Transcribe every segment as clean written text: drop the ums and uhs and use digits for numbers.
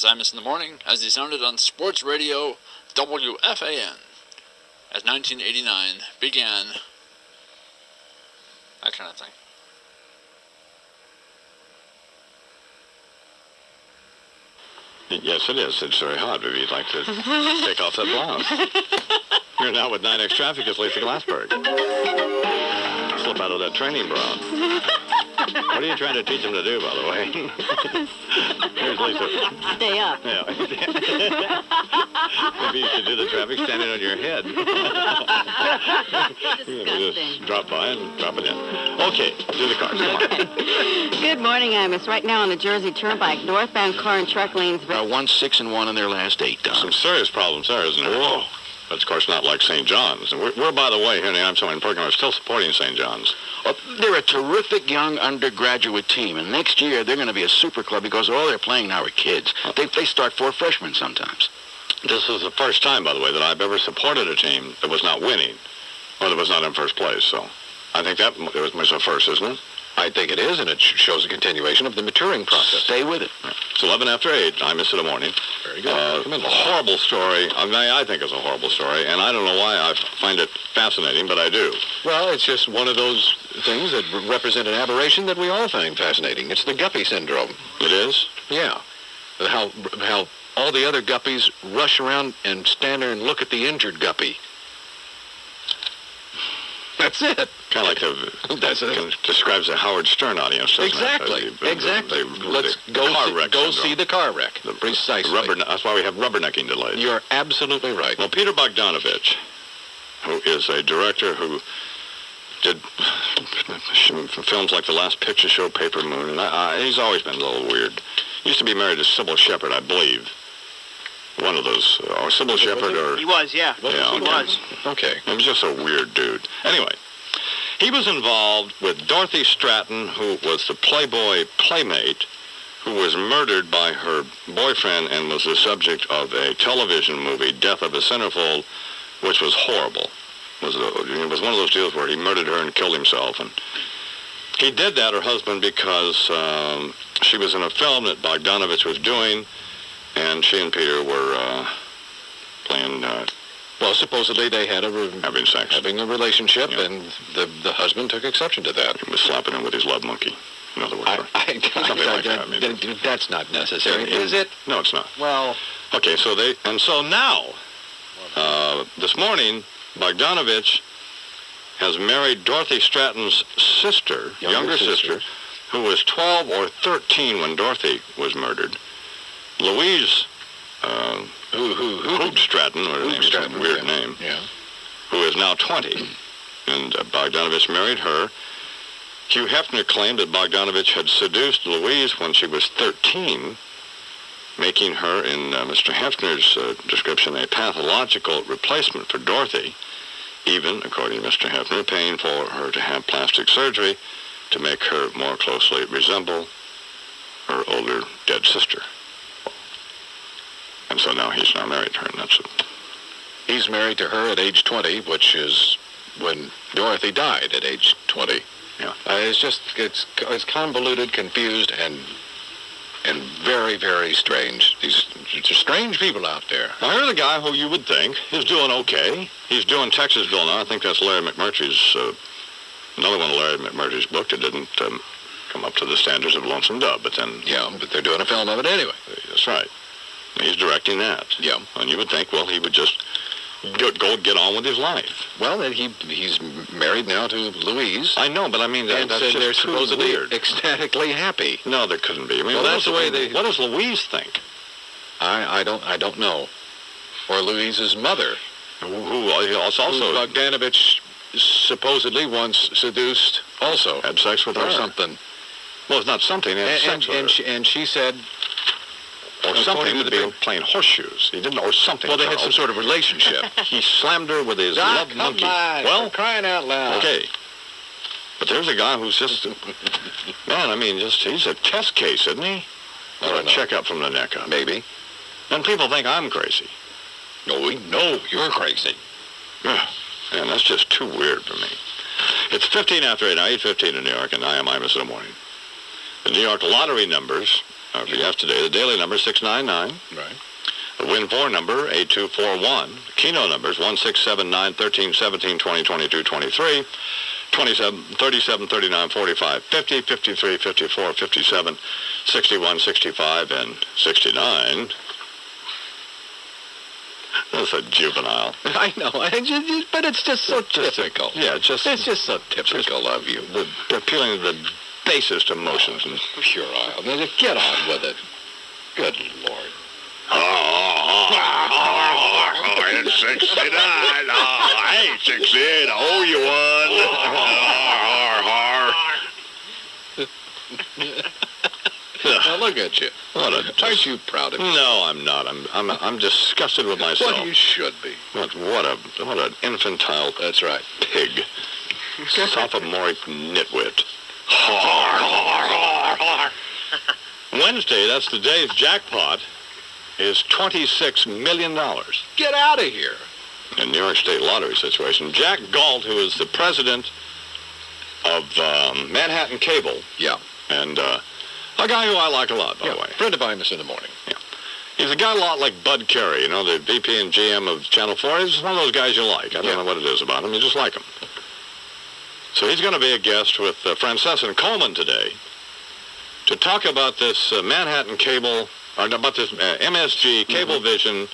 is Imus in the morning, as he sounded on sports radio WFAN, as 1989 began. That kind of thing. Yes, it is. It's very hot. Maybe you'd like to take off that blouse. You're now with 9X Traffic. It's Lisa Glassberg. Slip out of that training bra. What are you trying to teach them to do, by the way? Here's Lisa. Stay up. Yeah. Maybe you should do the traffic standing on your head. Just drop by and drop it in. Okay, do the cars. Come on. Good morning, Imus. Right now on the Jersey Turnpike, northbound car and truck lanes. 1, 6, and 1 in their last 8, Don. Some serious problems there, isn't there? Whoa. That's, of course, not like St. John's. And we're by the way, here in the I'm Somewhere program, we're still supporting St. John's. They're a terrific young undergraduate team, and next year they're going to be a super club because all they're playing now are kids. They start 4 freshmen sometimes. This is the first time, by the way, that I've ever supported a team that was not winning or that was not in first place. So I think that was a first, isn't it? I think it is, and it shows a continuation of the maturing process. Stay with it. It's 11 after 8. I miss it in the morning. Very good. A horrible story. I mean, I think it's a horrible story, and I don't know why I find it fascinating, but I do. Well, it's just one of those things that represent an aberration that we all find fascinating. It's the guppy syndrome. It is? Yeah. How all the other guppies rush around and stand there and look at the injured guppy. That's it. Kind of like describes the Howard Stern audience, doesn't exactly. it? Exactly. Let's go see the car wreck. Precisely. That's why we have rubbernecking delays. You're absolutely right. Well, Peter Bogdanovich, who is a director who did films like The Last Picture Show, Paper Moon, and he's always been a little weird. He used to be married to Sybil Shepherd, I believe. One of those, or Sybil Shepherd, or... He was, yeah. He was. Okay. He was just a weird dude. Anyway, he was involved with Dorothy Stratton, who was the Playboy playmate, who was murdered by her boyfriend and was the subject of a television movie, Death of a Centerfold, which was horrible. It was one of those deals where he murdered her and killed himself. And he did that, her husband, because she was in a film that Bogdanovich was doing, and she and Peter were playing... well, supposedly they had having sex. Having a relationship, yeah. And the husband took exception to that. He was slapping him with his love monkey, in other words. That's not necessary, is it? No, it's not. Well... Okay, so now, this morning, Bogdanovich has married Dorothy Stratton's sister, younger sister, who was 12 or 13 when Dorothy was murdered. Louise, Hood Stratton, or her name is a weird name, who is now 20, and Bogdanovich married her. Hugh Hefner claimed that Bogdanovich had seduced Louise when she was 13, making her, in Mr. Hefner's description, a pathological replacement for Dorothy, even, according to Mr. Hefner, paying for her to have plastic surgery to make her more closely resemble her older dead sister. And so now he's married to her, and that's it. He's married to her at age 20, which is when Dorothy died at age 20. Yeah. It's convoluted, confused, and very, very strange. These are strange people out there. Now, here's a guy who you would think is doing okay. He's doing Texasville now. I think that's Larry McMurtry's, another one of Larry McMurtry's book that didn't come up to the standards of Lonesome Dove, but then... Yeah, but they're doing a film of it anyway. That's right. He's directing that. Yeah. And you would think, well, he would just go get on with his life. Well, then he's married now to Louise. I know, but I mean, that's just they're too supposedly weird. Ecstatically happy. No, there couldn't be. I mean, well, that's the way they... What does Louise think? I don't know. Or Louise's mother. Who also... Bogdanovich supposedly once seduced also. Had sex with her. Or something. Well, it's not something. He had sex with her. And she said... Or something would be playing horseshoes. He didn't, or something. Well, they had some sort of relationship. He slammed her with his love monkey. Well, crying out loud. Okay. But there's a guy who's just, man, I mean, he's a test case, isn't he? Or a checkup from the neck up. Maybe. And people think I'm crazy. No, you're crazy. Man, that's just too weird for me. It's 15 after 8, now 8:15 in New York, and I am Imus in the morning. The New York lottery numbers for yesterday. The daily number 699. Right. The Win 4 number 8241. The Keno numbers 1679, 13, 17, 20, 22, 23, 27, 37, 39, 45, 50, 53, 54, 57, 61, 65, and 69. That's a juvenile. I know, but it's just so typical. Yeah, It's just so typical of you. They're appealing to the basest emotions. And Puerile. Now, just get on with it. Good Lord. It's 69. Hey, 68. I owe you one. Now look at you. Aren't you proud of me? No, I'm not. I'm disgusted with myself. Well, you should be. What an infantile. That's right. Pig. Sophomoric nitwit. Wednesday, that's the day's jackpot, is $26 million. Get out of here. In New York State Lottery situation. Jack Galt, who is the president of Manhattan Cable. Yeah. And a guy who I like a lot, by the way. Friend of Imus in the morning. Yeah. He's a guy a lot like Bud Carey, the VP and GM of Channel 4. He's one of those guys you like. I don't know what it is about him. You just like him. So he's going to be a guest with Francesin Coleman today to talk about this Manhattan Cable, or about this MSG Cablevision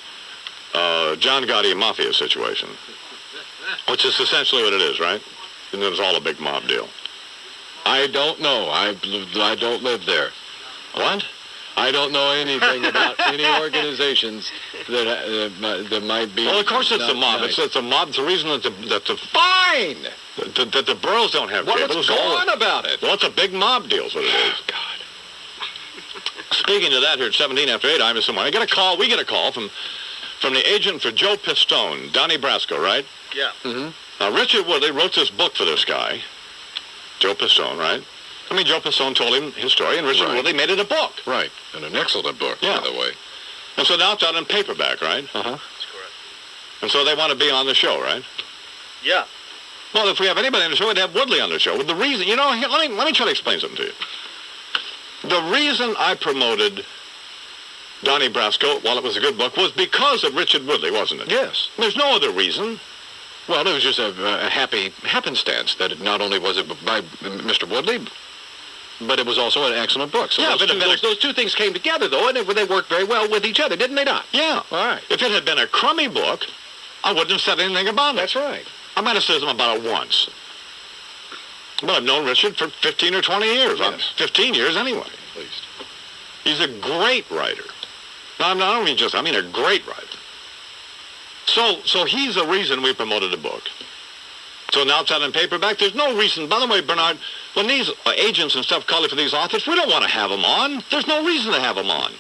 John Gotti Mafia situation, which is essentially what it is, right? And it's all a big mob deal. I don't know. I don't live there. What? I don't know anything about any organizations that might be. Well, of course it's a mob. Nice. It's a mob. It's the reason that the Fine. that the boroughs don't have Well, cable. let's go on about it. Well, it's a big mob deal, is what it is. God. Speaking of that, here at 17 after 8, I'm someone. We get a call from the agent for Joe Pistone, Donnie Brasco, right? Yeah. Mm-hmm. Now, Richard Woodley wrote this book for this guy, Joe Pistone, right? Joe Pistone told him his story, and Richard Woodley made it a book. Right, and an excellent book, Yeah. by the way. And so now it's out in paperback, right? Uh-huh. That's correct. And so they want to be on the show, right? Yeah. Well, if we have anybody on the show, we'd have Woodley on the show. With the reason, here, let me try to explain something to you. The reason I promoted Donnie Brasco, while it was a good book, was because of Richard Woodley, wasn't it? Yes. There's no other reason. Well, it was just a happy happenstance that it not only was it by Mr. Woodley, but it was also an excellent book. So Yeah, those two things came together, though, and they worked very well with each other, didn't they not? Yeah. All right. If it had been a crummy book, I wouldn't have said anything about it. That's right. I might have said something about it once. But I've known Richard for 15 or 20 years. Yes. 15 years anyway. At least. He's a great writer. No, I mean a great writer. So he's the reason we promoted the book. So now it's out in paperback. There's no reason. By the way, Bernard, when these agents and stuff call for these authors, we don't want to have them on. There's no reason to have them on.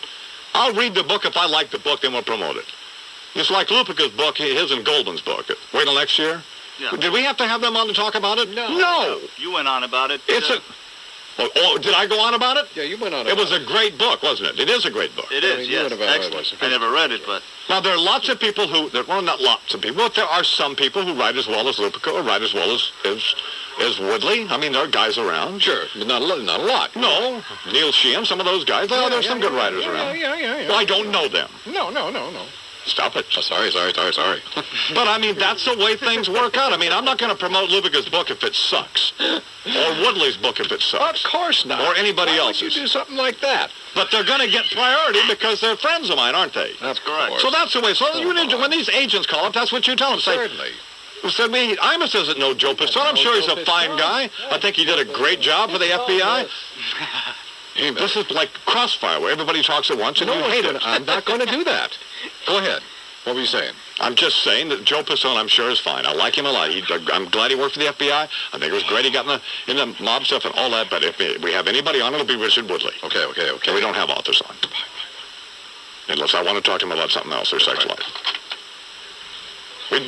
I'll read the book. If I like the book, then we'll promote it. It's like Lupica's book, his and Goldman's book. Wait till next year. Yeah. Did we have to have them on to talk about it? No. You went on about it. It's did I go on about it? Yeah, you went on. It was a great book, wasn't it? It is a great book. It I is, mean, you yes. went about it. Excellent. I never read it, but... Now, there are lots of people well, not lots of people, but there are some people who write as well as Lupica or write as well as Woodley. I mean, there are guys around. Sure, but not a lot. No, Neil Sheehan, some of those guys. There's some good writers around. Yeah. Well, I don't know them. No. Stop it. Oh, sorry. But, I mean, that's the way things work out. I mean, I'm not going to promote Lupica's book if it sucks. Or Woodley's book if it sucks. Of course not. Or anybody Why else's. would you do something like that? But they're going to get priority because they're friends of mine, aren't they? That's correct. So that's the way. So when these agents call up, that's what you tell them. Say, Certainly. said, Imus doesn't know Joe Pistone. I'm sure he's a fine guy. I think he did a great job for the FBI. This is like Crossfire, where everybody talks at once and you hate it. I'm not going to do that. Go ahead. What were you saying? I'm just saying that Joe Pistone, I'm sure, is fine. I like him a lot. I'm glad he worked for the FBI. I think it was great he got in the mob stuff and all that. But if we have anybody on, it'll be Richard Woodley. Okay. So we don't have authors on. Unless I want to talk to him about something else, their sex life.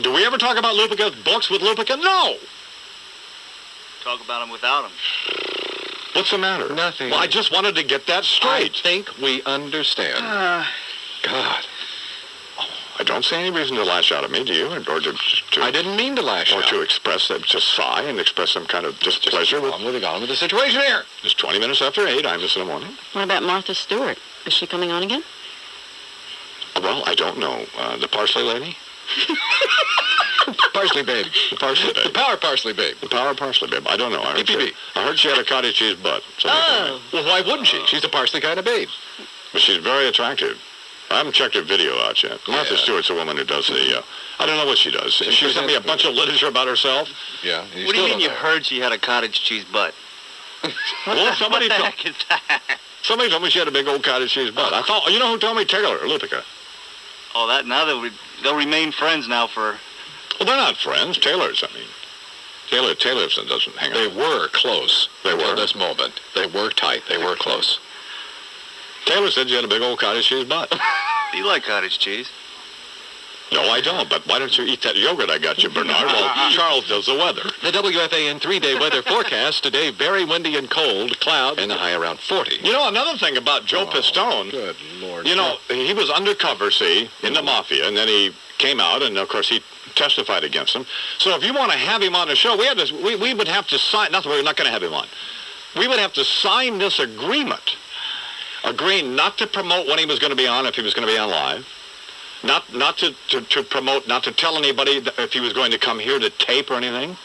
Do we ever talk about Lupica's books with Lupica? No. Talk about him without him. What's the matter? Nothing. Well, I just wanted to get that straight. I think we understand. God. I don't. don't see any reason to lash out at me, do you? Or to I didn't mean to lash or out. to express that, just sigh and express some kind of displeasure. Just moving on with the situation here. It's 20 minutes after 8, Imus in the morning. What about Martha Stewart? Is she coming on again? Well, I don't know. The parsley lady? Parsley babe. The parsley babe. The power parsley babe. The power parsley babe. I don't know. PPB. I heard she had a cottage cheese butt. Oh. Well, why wouldn't she? She's a parsley kind of babe. But she's very attractive. I haven't checked her video out yet. Martha Yeah. Stewart's a woman who does the, I don't know what she does. She sent me a presents bunch of literature about herself. Yeah. What do you mean you heard she had a cottage cheese butt? Well, somebody What the told, heck is that? somebody told me she had a big old cottage cheese butt. I thought, you know who told me? Taylor, Lupika. Oh, that now they'll remain friends now for. Well, they're not friends. Taylor's, I mean. Taylor doesn't hang They out. were close. They until were? this moment. They were tight. They were close. Taylor said you had a big old cottage cheese butt. Do you like cottage cheese? No, I don't. But why don't you eat that yogurt I got you, Bernard, while Charles does the weather? The WFAN 3-day weather forecast today, very windy and cold, clouds, and a high around 40. You know, another thing about Joe Pistone, Good Lord. you know, he was undercover, see, in the mafia, and then he came out, and of course he testified against him. So if you want to have him on the show, we would have to sign, not that we're not going to have him on, we would have to sign this agreement, agreeing not to promote when he was going to be on, if he was going to be on live, not to promote, not to tell anybody that if he was going to come here to tape or anything.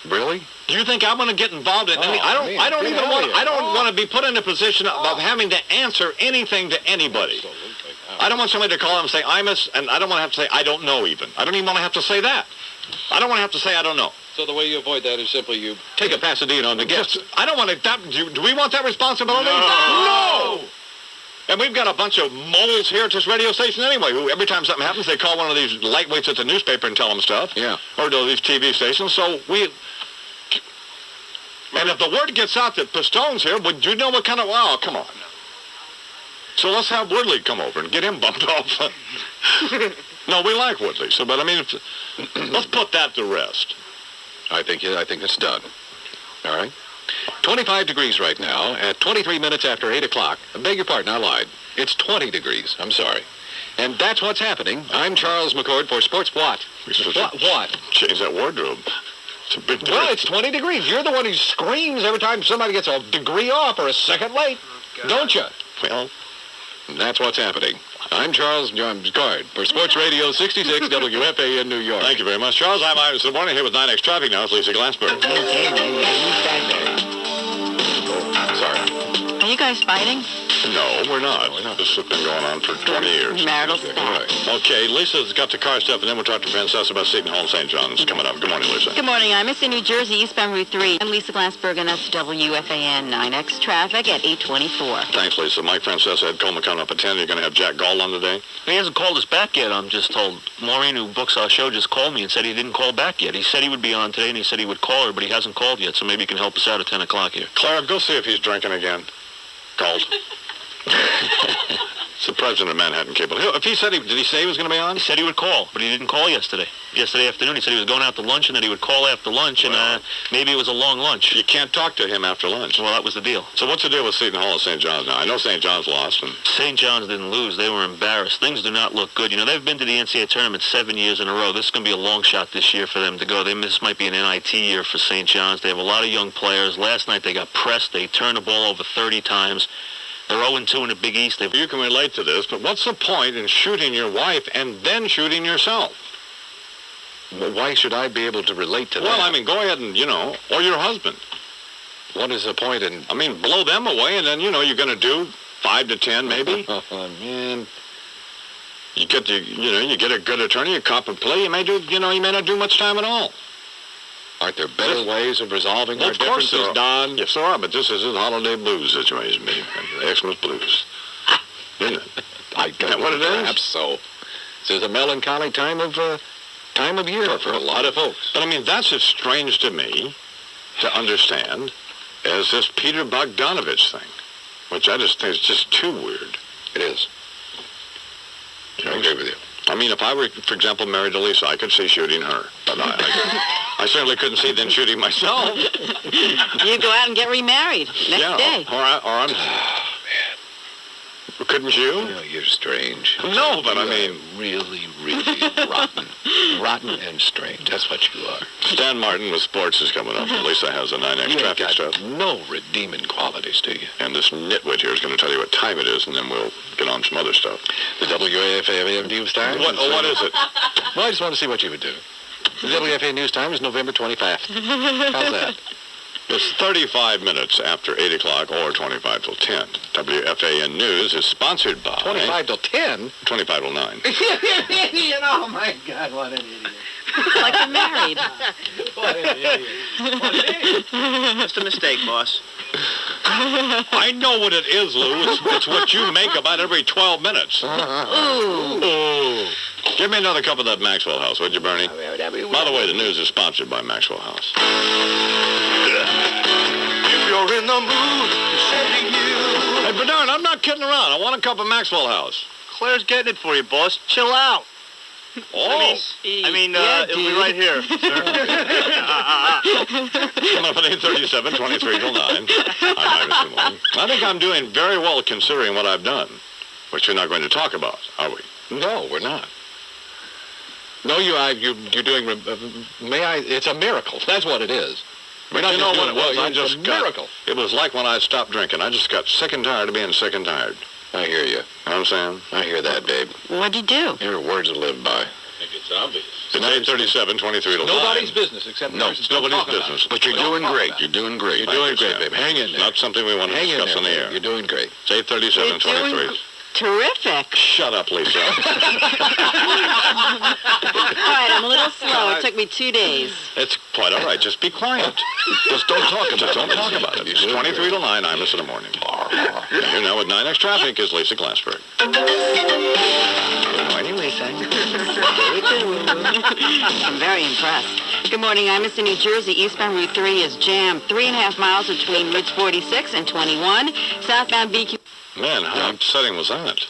Really? Do you think I'm going to get involved in any? Oh, I man, don't get even out of want. here. I don't want to be put in a position of having to answer anything to anybody. Absolutely. I don't want somebody to call him and say Imus, and I don't want to have to say I don't know even. I don't even want to have to say that. I don't want to have to say I don't know. So the way you avoid that is simply you take a Pasadena on the guest. I don't want to. Do we want that responsibility? No. No! And we've got a bunch of moles here at this radio station anyway, who every time something happens, they call one of these lightweights at the newspaper and tell them stuff. Yeah. Or to these TV stations. So we... And if the word gets out that Pistone's here, would you know what kind of... Wow, come on. So let's have Woodley come over and get him bumped off. No, we like Woodley. So, but I mean, let's put that to rest. I think it's done. All right. 25 degrees right now at 23 minutes after 8 o'clock. I beg your pardon, I lied. It's 20 degrees. I'm sorry. And that's what's happening. I'm Charles McCord for Sports What? What? Change that wardrobe. It's a big Well, it's 20 degrees. You're the one who screams every time somebody gets a degree off or a second late, don't you? Well, That's what's happening. I'm Charles McCord for Sports Radio 66 WFAN New York. thank you very much, Charles. I'm Imus in the morning here with 9X Traffic now. It's Lisa Glassberg. Sorry. Are you guys fighting? No, we're not. This has been going on for 20 years. Marital All spat. right. Okay, Lisa's got the car stuff, and then we'll talk to Francesca about Seton Hall and St. John's coming up. Good morning, Lisa. Good morning. I'm in New Jersey, eastbound Route 3. I'm Lisa Glassberg, and that's WFAN 9X traffic at 8:24. Thanks, Lisa. Mike Francesca had Coleman coming up at 10. You're going to have Jack Gall on today? He hasn't called us back yet, I'm just told. Maureen, who books our show, just called me and said he didn't call back yet. He said he would be on today, and he said he would call her, but he hasn't called yet, so maybe he can help us out at 10 o'clock here. Clara, go see if he's drinking again. Called. It's the president of Manhattan Cable. If he said did he say he was going to be on? He said he would call, but he didn't call yesterday. Yesterday afternoon, he said he was going out to lunch, and that he would call after lunch, and maybe it was a long lunch. You can't talk to him after lunch. Well, that was the deal. So what's the deal with Seton Hall and St. John's now? I know St. John's lost. And St. John's didn't lose. They were embarrassed. Things do not look good. You know, they've been to the NCAA tournament 7 years in a row. This is going to be a long shot this year for them to go. This might be an NIT year for St. John's. They have a lot of young players. Last night they got pressed. They turned the ball over 30 times. They're 0-2 in the Big East. you can relate to this, but what's the point in shooting your wife and then shooting yourself? Well, why should I be able to relate to that? Well, I mean, go ahead and, or your husband. What is the point in... I mean, blow them away, and then, you're going to do 5 to 10 maybe. Oh, man. You get you get a good attorney, a cop and play. You may not do much time at all. Aren't there better ways of resolving Well, our of course differences, there are. Don? Yes, there are, but this is a holiday blues situation, baby. The Xmas blues. Isn't it? Isn't that what it is? Perhaps so. This is a melancholy time of year for a lot of folks. But I mean, that's as strange to me to understand as this Peter Bogdanovich thing, which I just think is just too weird. It is. I agree with you. I mean, if I were, for example, married to Lisa, I could see shooting her. But I certainly couldn't see then shooting myself. You go out and get remarried next day. Or I'm... Couldn't you? You're strange. No, but I mean... Really, really rotten. Rotten and strange. That's what you are. Stan Martin with sports is coming up. Lisa has a 9X You ain't traffic got stuff. no redeeming qualities, do you? And this nitwit here is going to tell you what time it is, and then we'll get on some other stuff. The WFAN News Time? What is it? Well, I just want to see what you would do. The WFAN News Time is November 25th. How's that? It's 35 minutes after 8 o'clock or 25 till 10. WFAN News is sponsored by... 25 till 10? 25 till 9. Oh, my God, what an idiot. Like you're married. What an idiot. Just a mistake, boss. I know what it is, Lou. It's what you make about every 12 minutes. Ooh. Give me another cup of that Maxwell House, would you, Bernie? By the way, the news is sponsored by Maxwell House. If you're in the mood, sending you. Hey, Bernard, I'm not kidding around. I want a cup of Maxwell House. Claire's getting it for you, boss. Chill out. Oh. It'll be right here, sir. Coming up at 8:37, 23 till 9. I'm Imus. I think I'm doing very well considering what I've done, which you're not going to talk about, are we? No, we're not. No, you're doing... it's a miracle. That's what it is. But you know what it was? It's a miracle. It was like when I stopped drinking. I just got sick and tired of being sick and tired. I hear you. You know what I'm saying? I hear that, babe. What'd you do? Your words to live by. I think it's obvious. It's 8:37, 23 till 9. Nobody's business except No, it's nobody's business. But you're doing great. You're doing great. You're doing great, babe. Hang in there. Not something we want to Hang in discuss there, on the babe. air. You're doing great. It's 8:37, 23. Terrific. Shut up, Lisa. All right, I'm a little slow. It took me 2 days. It's quite all right. Just be quiet. Just don't talk about it. Don't talk about it. It's 23 till 9. Imus in the morning. Here now with 9X Traffic is Lisa Glassberg. Good morning, Lisa. I'm very impressed. Good morning. Imus in New Jersey. Eastbound Route 3 is jammed. 3.5 miles between routes 46 and 21. Southbound BQ... Man, how upsetting was that?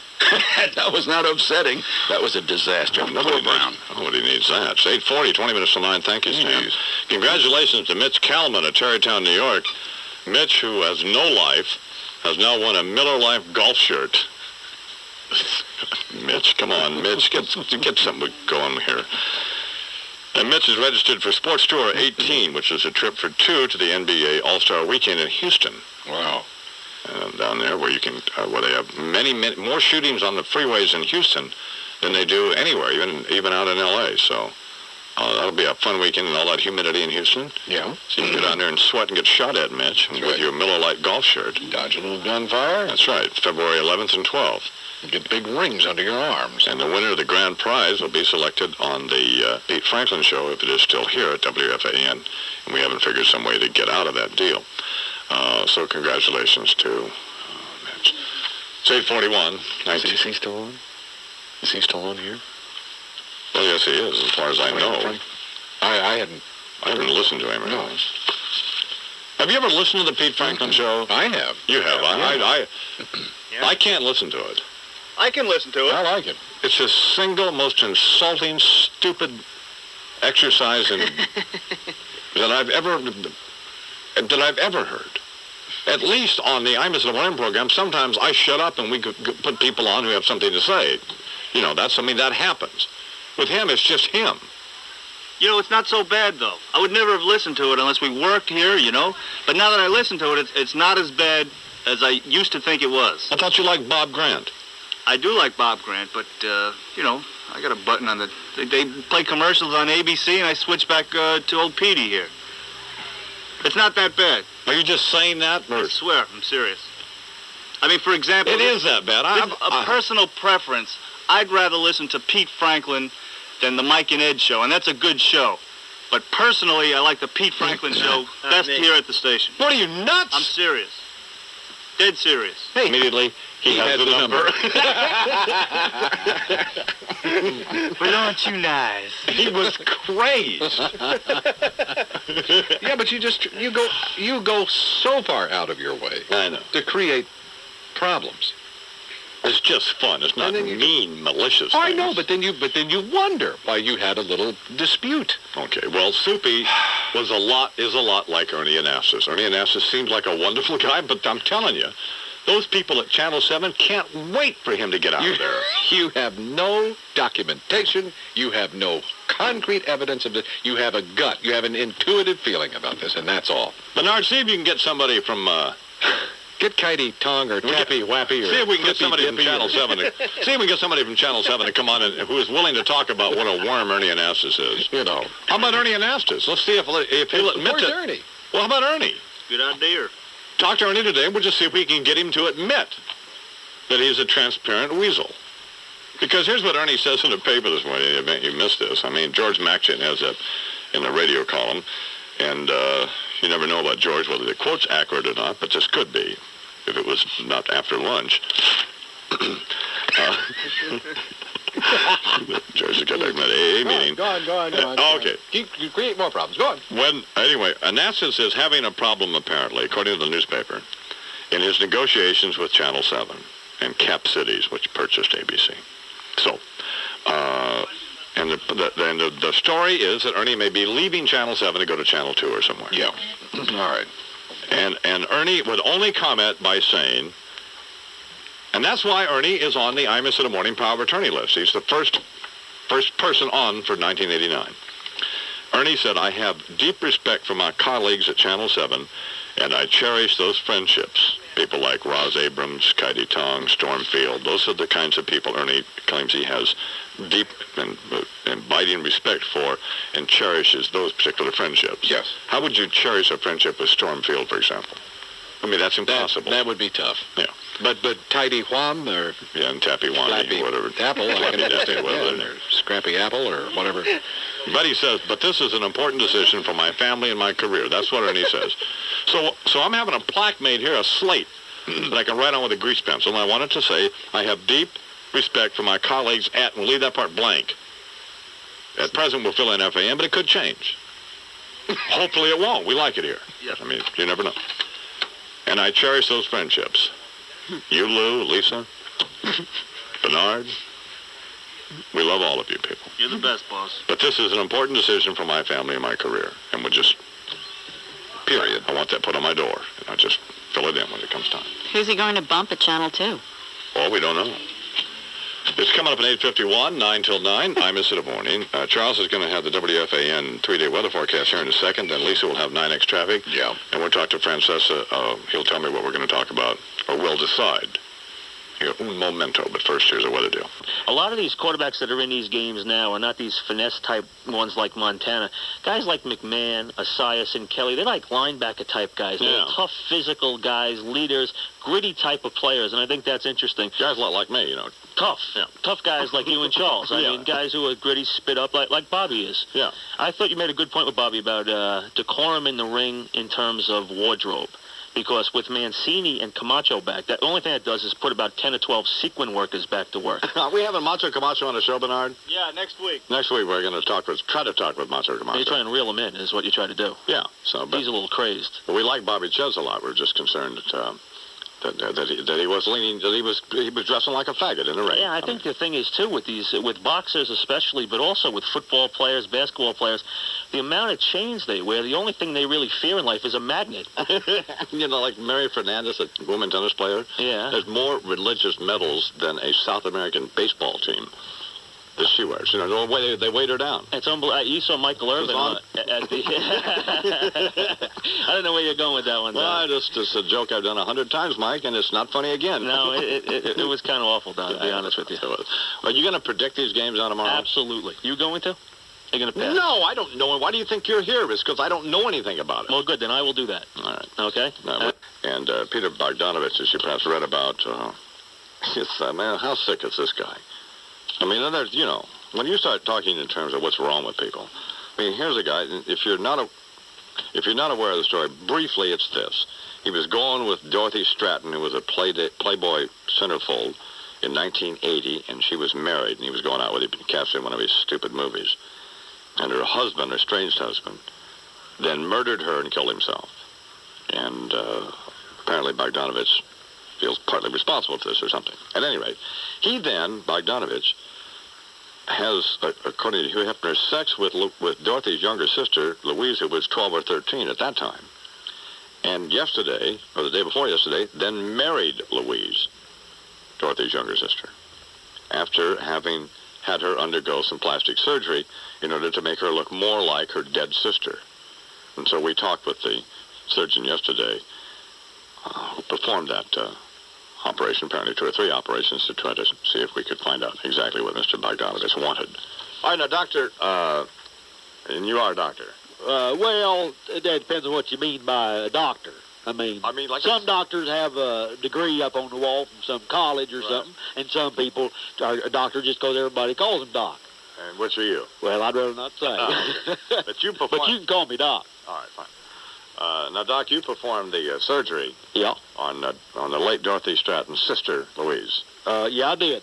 That was not upsetting. That was a disaster. Poor Brown. Nobody needs that. It's 8:40, 20 minutes till 9. Thank you, Steve. Congratulations to Mitch Kalman of Tarrytown, New York. Mitch, who has no life, has now won a Miller Lite golf shirt. Mitch, come on, Mitch, get something going here. And Mitch is registered for Sports Tour 18, which is a trip for two to the NBA All-Star Weekend in Houston. Wow. Down there where you can, where they have many more shootings on the freeways in Houston than they do anywhere, even out in L.A. So that'll be a fun weekend and all that humidity in Houston. Yeah. So you can go down there and sweat and get shot at, Mitch, with your Miller Lite golf shirt. Dodge a little gunfire. That's right, February 11th and 12th. Get big rings under your arms. And the winner of the grand prize will be selected on the Pete Franklin show, if it is still here at WFAN. And we haven't figured some way to get out of that deal. So congratulations to Mitch. It's 8:41. Is he still on? Is he still on here? Well, yes, he is, as far as I know. I hadn't listened to him. No. Have you ever listened to the Pete Franklin show? I have. You have. Yeah. I can't listen to it. I can listen to it. I like it. It's the single most insulting, stupid exercise that I've ever heard. At least on the Imus in the Morning program, sometimes I shut up and we could put people on who have something to say. You know, that happens. With him, it's just him. You know, it's not so bad, though. I would never have listened to it unless we worked here, you know. But now that I listen to it, it's not as bad as I used to think it was. I thought you liked Bob Grant. I do like Bob Grant, but, you know, I got a button on the... They play commercials on ABC, and I switch back to old Petey here. It's not that bad. Are you just saying that? Or? I swear, I'm serious. I mean, for example... It is that bad. A personal preference. I'd rather listen to Pete Franklin than the Mike and Ed show, and that's a good show. But personally, I like the Pete Franklin show best here at the station. What are you, nuts? I'm serious. Dead serious. Hey. Immediately, he has the number. But aren't you nice? He was crazed. Yeah, but you go so far out of your way. I know. To create problems. It's just fun. It's not mean, malicious. I know, but then you wonder why you had a little dispute. Okay, well, Soupy is a lot like Ernie Anastas. Ernie Anastas seems like a wonderful guy, but I'm telling you, Those people at Channel 7 can't wait for him to get out of there. You have no documentation. You have no concrete evidence of it. You have a gut. You have an intuitive feeling about this, and that's all. Bernard, see if you can get somebody from... Get Kitey Tong or Tappy Wappy or see if we can get somebody from Dippy Channel 7. See if we can get somebody from Channel 7 to come on and who is willing to talk about what a worm Ernie Anastas is. You know. How about Ernie Anastas? Let's see if he'll admit Where's it. Ernie? Well, how about Ernie? Good idea. Talk to Ernie today. We'll just see if we can get him to admit that he's a transparent weasel. Because here's what Ernie says in the paper this morning. In the event you missed this. I mean, George Maction has that in the radio column. And you never know about George, whether the quote's accurate or not, but this could be if it was not after lunch. George has got a meeting. Go on. Okay. You create more problems. Go on. Anyway, Anastas is having a problem, apparently, according to the newspaper, in his negotiations with Channel 7 and Cap Cities, which purchased ABC. So, and the story is that Ernie may be leaving Channel 7 to go to Channel 2 or somewhere. Yeah. All right. And Ernie would only comment by saying, and that's why Ernie is on the Imus in the Morning Power of Attorney list. He's the first person on for 1989. Ernie said, I have deep respect for my colleagues at Channel 7, and I cherish those friendships. People like Roz Abrams, Kitey Tong, Stormfield, those are the kinds of people Ernie claims he has deep and abiding respect for and cherishes those particular friendships. Yes. How would you cherish a friendship with Stormfield, for example? I mean, that's impossible. That would be tough. Yeah. But Tidy Wham or and Tappy Wani, whatever. Apple, I can understand whatever. or Scrappy Apple or whatever. But he says, but this is an important decision for my family and my career. That's what Ernie says. So I'm having a plaque made here, a slate, that I can write on with a grease pencil. And I wanted to say, I have deep respect for my colleagues at, and we'll leave that part blank. At present, we'll fill in FAN, but it could change. Hopefully it won't. We like it here. Yeah. I mean, you never know. And I cherish those friendships. You, Lou, Lisa, Bernard, we love all of you people. You're the best, boss. But this is an important decision for my family and my career. And we'll just, period. I want that put on my door. And I'll just fill it in when it comes time. Who's he going to bump at Channel 2? Well, we don't know. It's coming up at 8:51, 9 till 9. Imus in the morning. Charles is going to have the WFAN 3-day weather forecast here in a second. Then Lisa will have 9X traffic. Yeah. And we'll talk to Francesa. He'll tell me what we're going to talk about, or we'll decide. Un momento, but first here's a weather deal. A lot of these quarterbacks that are in these games now are not these finesse-type ones like Montana. Guys like McMahon, Asias, and Kelly, they're like linebacker-type guys. They're tough, physical guys, leaders, gritty type of players, and I think that's interesting. Guys a lot like me, you know. Tough. Yeah. Tough guys like you and Charles. I mean, guys who are gritty, spit up like Bobby is. Yeah. I thought you made a good point with Bobby about decorum in the ring in terms of wardrobe. Because with Mancini and Camacho back, the only thing that does is put about 10 or 12 sequin workers back to work. Are we having Macho Camacho on the show, Bernard? Yeah, next week. Next week we're going to try to talk with Macho Camacho. You're trying to reel him in, is what you try to do. Yeah. So, but he's a little crazed. But we like Bobby Ches a lot. We're just concerned that he was leaning, that he was dressing like a faggot in the ring. Yeah, I think the thing is too with boxers especially, but also with football players, basketball players, the amount of chains they wear. The only thing they really fear in life is a magnet. You know, like Mary Fernandez, a woman tennis player. Yeah. Has more religious medals than a South American baseball team that she wears. You know, the way they weighed her down. It's unbelievable. You saw Michael Irvin at the... I don't know where you're going with that one. Well, it's a joke I've done 100 times, Mike, and it's not funny again. No, it was kind of awful, Don, to be honest with you. Are you going to predict these games on tomorrow? Absolutely. You going to? You're going to pass? No, I don't know. Why do you think you're here? It's because I don't know anything about it. Well, good. Then I will do that. All right. Okay? And Peter Bogdanovich, as you perhaps read about, man, how sick is this guy? I mean, there's, you know, when you start talking in terms of what's wrong with people, I mean, here's a guy. If you're not aware of the story, briefly, it's this: he was going with Dorothy Stratton, who was a Playboy centerfold in 1980, and she was married, and he was going out with her, cast in one of his stupid movies. And her husband, her estranged husband, then murdered her and killed himself. And apparently Bogdanovich feels partly responsible for this or something. At any rate, he then, Bogdanovich, has, according to Hugh Hefner, sex with Dorothy's younger sister, Louise, who was 12 or 13 at that time. and yesterday, or the day before yesterday, then married Louise, Dorothy's younger sister, after having had her undergo some plastic surgery in order to make her look more like her dead sister. And so we talked with the surgeon yesterday who performed that operation, apparently 2 or 3 operations, to try to see if we could find out exactly what Mr. Bogdanovich wanted. All right, now, doctor, and you are a doctor. Well, that depends on what you mean by a doctor. I mean like some doctors have a degree up on the wall from some college or something, and some people are a doctor just because everybody calls them doc. And which are you? Well, I'd rather not say. But you perform... But you can call me doc. All right, fine. Now, Doc, you performed the surgery on the late Dorothy Stratton's sister, Louise. Yeah, I did.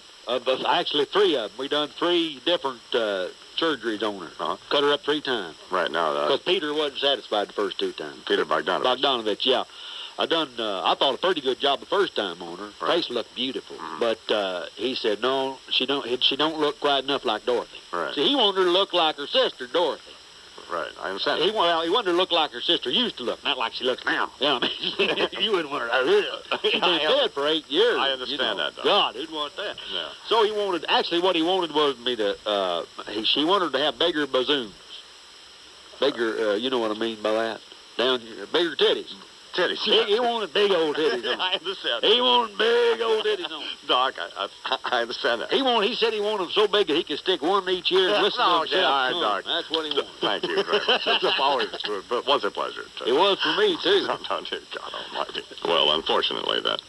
Actually, 3 of them. We done 3 different surgeries on her. Cut her up 3 times. Right now, because Peter wasn't satisfied the first 2 times. Peter Bogdanovich. Bogdanovich, yeah. I thought a pretty good job the first time on her. Right. Face looked beautiful, but he said no, she don't look quite enough like Dorothy. Right. See, he wanted her to look like her sister Dorothy. Right, I understand. He wanted her to look like her sister used to look, not like she looks now. Yeah, I mean, you wouldn't want her. She's been dead for 8 years. I understand that, Doc. God, who'd want that? Yeah. So he wanted. Actually, what he wanted was me to. She wanted to have bigger bazooms. Bigger. You know what I mean by that? Down here, bigger titties. Titties. He wanted big old titties on. I understand. He wanted big old titties on. Doc, I understand that. He said he wanted them so big that he could stick one in each ear and listen to himself. Okay, all right, Doc. That's what he wanted. Thank you very much. It's always good, but it was a pleasure. It was for me, too. God almighty. Well, unfortunately, that...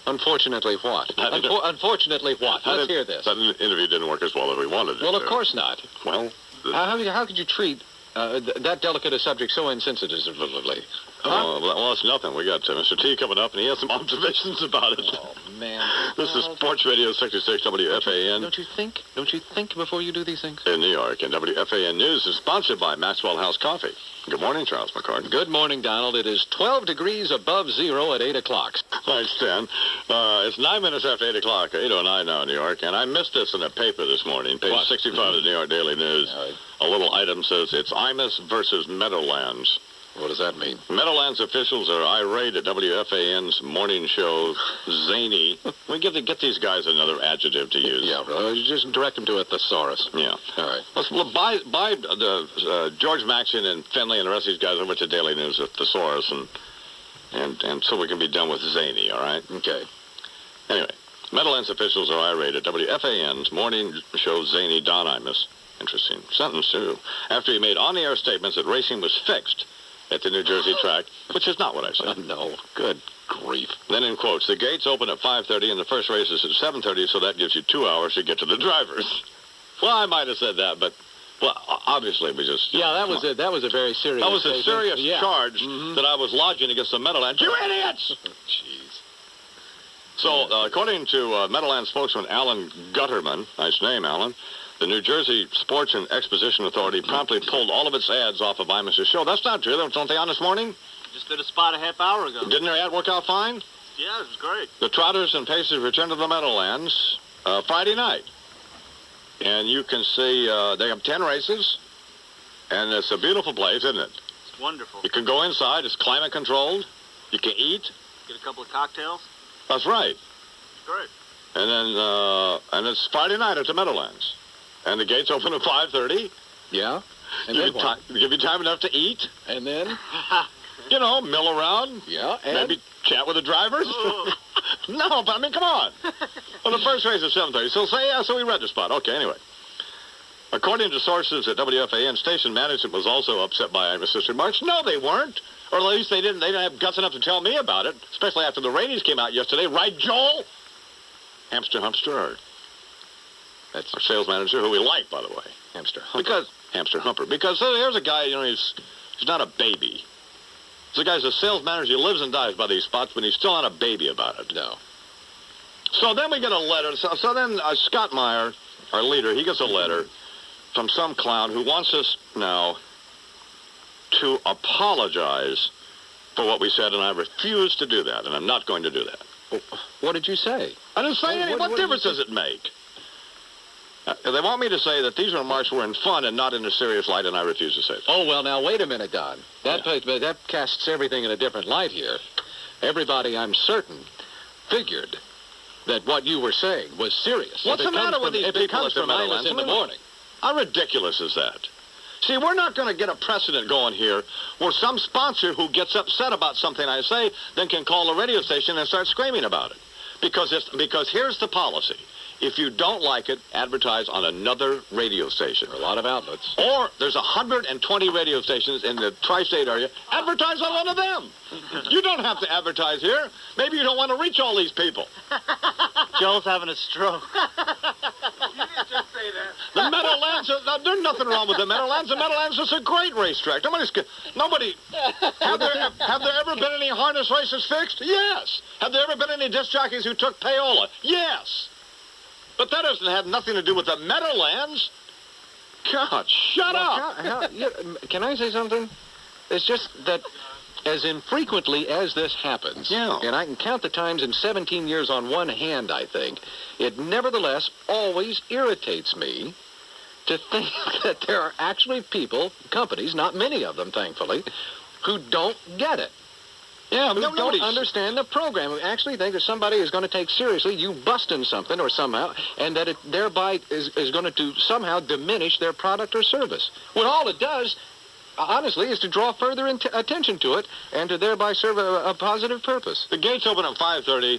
Unfortunately what? Unfortunately what? Let's hear this. That interview didn't work as well as we wanted it Well, of to. course not. Well... How could you treat that delicate a subject so insensitively? Huh? Well, that's nothing. We got Mr. T coming up, and he has some observations about it. Oh, man. This is Sports Radio 66 WFAN. Don't you think before you do these things? In New York, and WFAN News is sponsored by Maxwell House Coffee. Good morning, Charles McCartney. Good morning, Donald. It is 12 degrees above zero at 8 o'clock. Thanks, Stan. It's 9 minutes after 8 o'clock, 8:09 now in New York, and I missed this in the paper this morning, page 65 of the New York Daily News. A little item says it's Imus versus Meadowlands. What does that mean? Meadowlands officials are irate at WFAN's morning show, zany. We get these guys another adjective to use. Yeah, you just direct them to a thesaurus. Yeah. All right. Let's buy George Maxion and Finley and the rest of these guys over to Daily News at thesaurus, and so we can be done with zany, all right? Okay. Anyway, Meadowlands officials are irate at WFAN's morning show, zany Don Imus. Interesting sentence, too. After he made on-the-air statements that racing was fixed at the New Jersey track, which is not what I said. No, good grief. Then in quotes, the gates open at 5:30 and the first race is at 7:30, so that gives you 2 hours to get to the drivers. Well, I might have said that, but obviously we just... Yeah, that was a very serious... That was a serious charge Mm-hmm. that I was lodging against the Meadowlands. You idiots! Jeez. So, according to Meadowlands spokesman Alan Gutterman, nice name, Alan, the New Jersey Sports and Exposition Authority promptly pulled all of its ads off of Imus' show. That's not true. Don't they on this morning? Just did a spot a half hour ago. Didn't their ad work out fine? Yeah, it was great. The Trotters and Pacers return to the Meadowlands Friday night. And you can see they have 10 races. And it's a beautiful place, isn't it? It's wonderful. You can go inside. It's climate controlled. You can eat. Get a couple of cocktails. That's right. It's great. And then and it's Friday night at the Meadowlands. And the gates open at 5:30. Yeah? And then what? Give you time enough to eat. And then? You know, mill around. Yeah, and? Maybe chat with the drivers. No, but I mean, come on. Well, the first race is 7:30. So we read the spot. Okay, anyway. According to sources at WFAN, station management was also upset by Imus' remarks. No, they weren't. Or at least they didn't have guts enough to tell me about it, especially after the ratings came out yesterday. Right, Joel? Hamster Humpster. That's our sales manager, who we like, by the way. Hamster Humper. Hamster Humper. Because here's a guy, he's not a baby. This guy's a sales manager. He lives and dies by these spots, but he's still not a baby about it. No. So then we get a letter. So then Scott Meyer, our leader, he gets a letter from some clown who wants us now to apologize for what we said, and I refuse to do that, and I'm not going to do that. What did you say? I didn't say anything. What difference does it make? They want me to say that these remarks were in fun and not in a serious light, and I refuse to say that. Oh, well, now, wait a minute, Don. That casts everything in a different light here. Everybody, I'm certain, figured that what you were saying was serious. What's the matter with these people at the Meadowlands in the morning? How ridiculous is that? See, we're not going to get a precedent going here where some sponsor who gets upset about something I say then can call a radio station and start screaming about it. Because here's the policy. If you don't like it, advertise on another radio station. There are a lot of outlets. Or there's 120 radio stations in the tri-state area. Advertise on one of them. You don't have to advertise here. Maybe you don't want to reach all these people. Joel's having a stroke. The Meadowlands, there's nothing wrong with the Meadowlands. The Meadowlands is a great racetrack. Have there ever been any harness races fixed? Yes. Have there ever been any disc jockeys who took payola? Yes. But that doesn't have nothing to do with the Meadowlands. God, shut up. Can I say something? It's just that as infrequently as this happens, and I can count the times in 17 years on one hand, I think, it nevertheless always irritates me to think that there are actually people, companies, not many of them, thankfully, who don't get it. Yeah, who don't understand the program, who actually think that somebody is going to take seriously you busting something or somehow, and that it thereby is going to somehow diminish their product or service. When all it does, honestly, is to draw further attention to it and to thereby serve a positive purpose. The gates open at 5:30.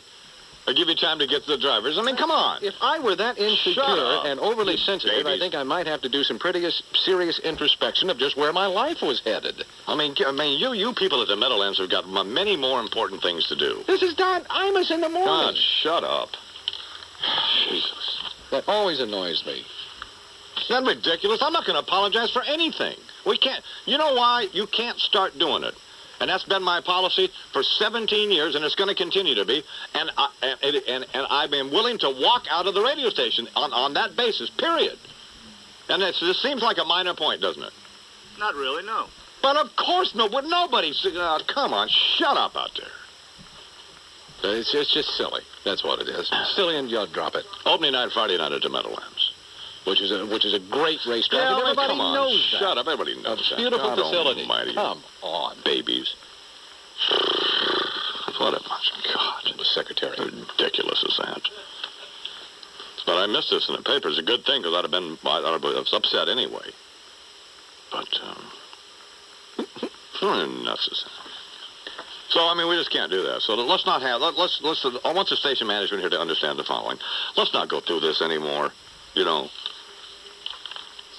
I give you time to get to the drivers. I mean, come on. If I were that insecure and overly sensitive, I think I might have to do some pretty serious introspection of just where my life was headed. I mean, you people at the Meadowlands have got many more important things to do. This is Don Imus in the morning. God, shut up. Jesus. That always annoys me. Isn't that ridiculous? I'm not going to apologize for anything. We can't. You know why? You can't start doing it. And that's been my policy for 17 years, and it's going to continue to be. And I've been willing to walk out of the radio station on that basis, period. And this seems like a minor point, doesn't it? Not really, no. But of course, nobody's... come on, shut up out there. It's just silly. That's what it is. Silly, and you'll drop it. Opening night, Friday night at the Meadowlands. Which is a great racetrack. Yeah, everybody come on, knows that. Shut up. Everybody knows that. Beautiful God facility. Almighty. Come on. Babies. What a bunch of God. The secretary. How ridiculous is that? But I missed this in the paper. It's a good thing because I was upset anyway. But, nuts is that. So, I mean, we just can't do that. So let's not have, I want the station management here to understand the following. Let's not go through this anymore. You know,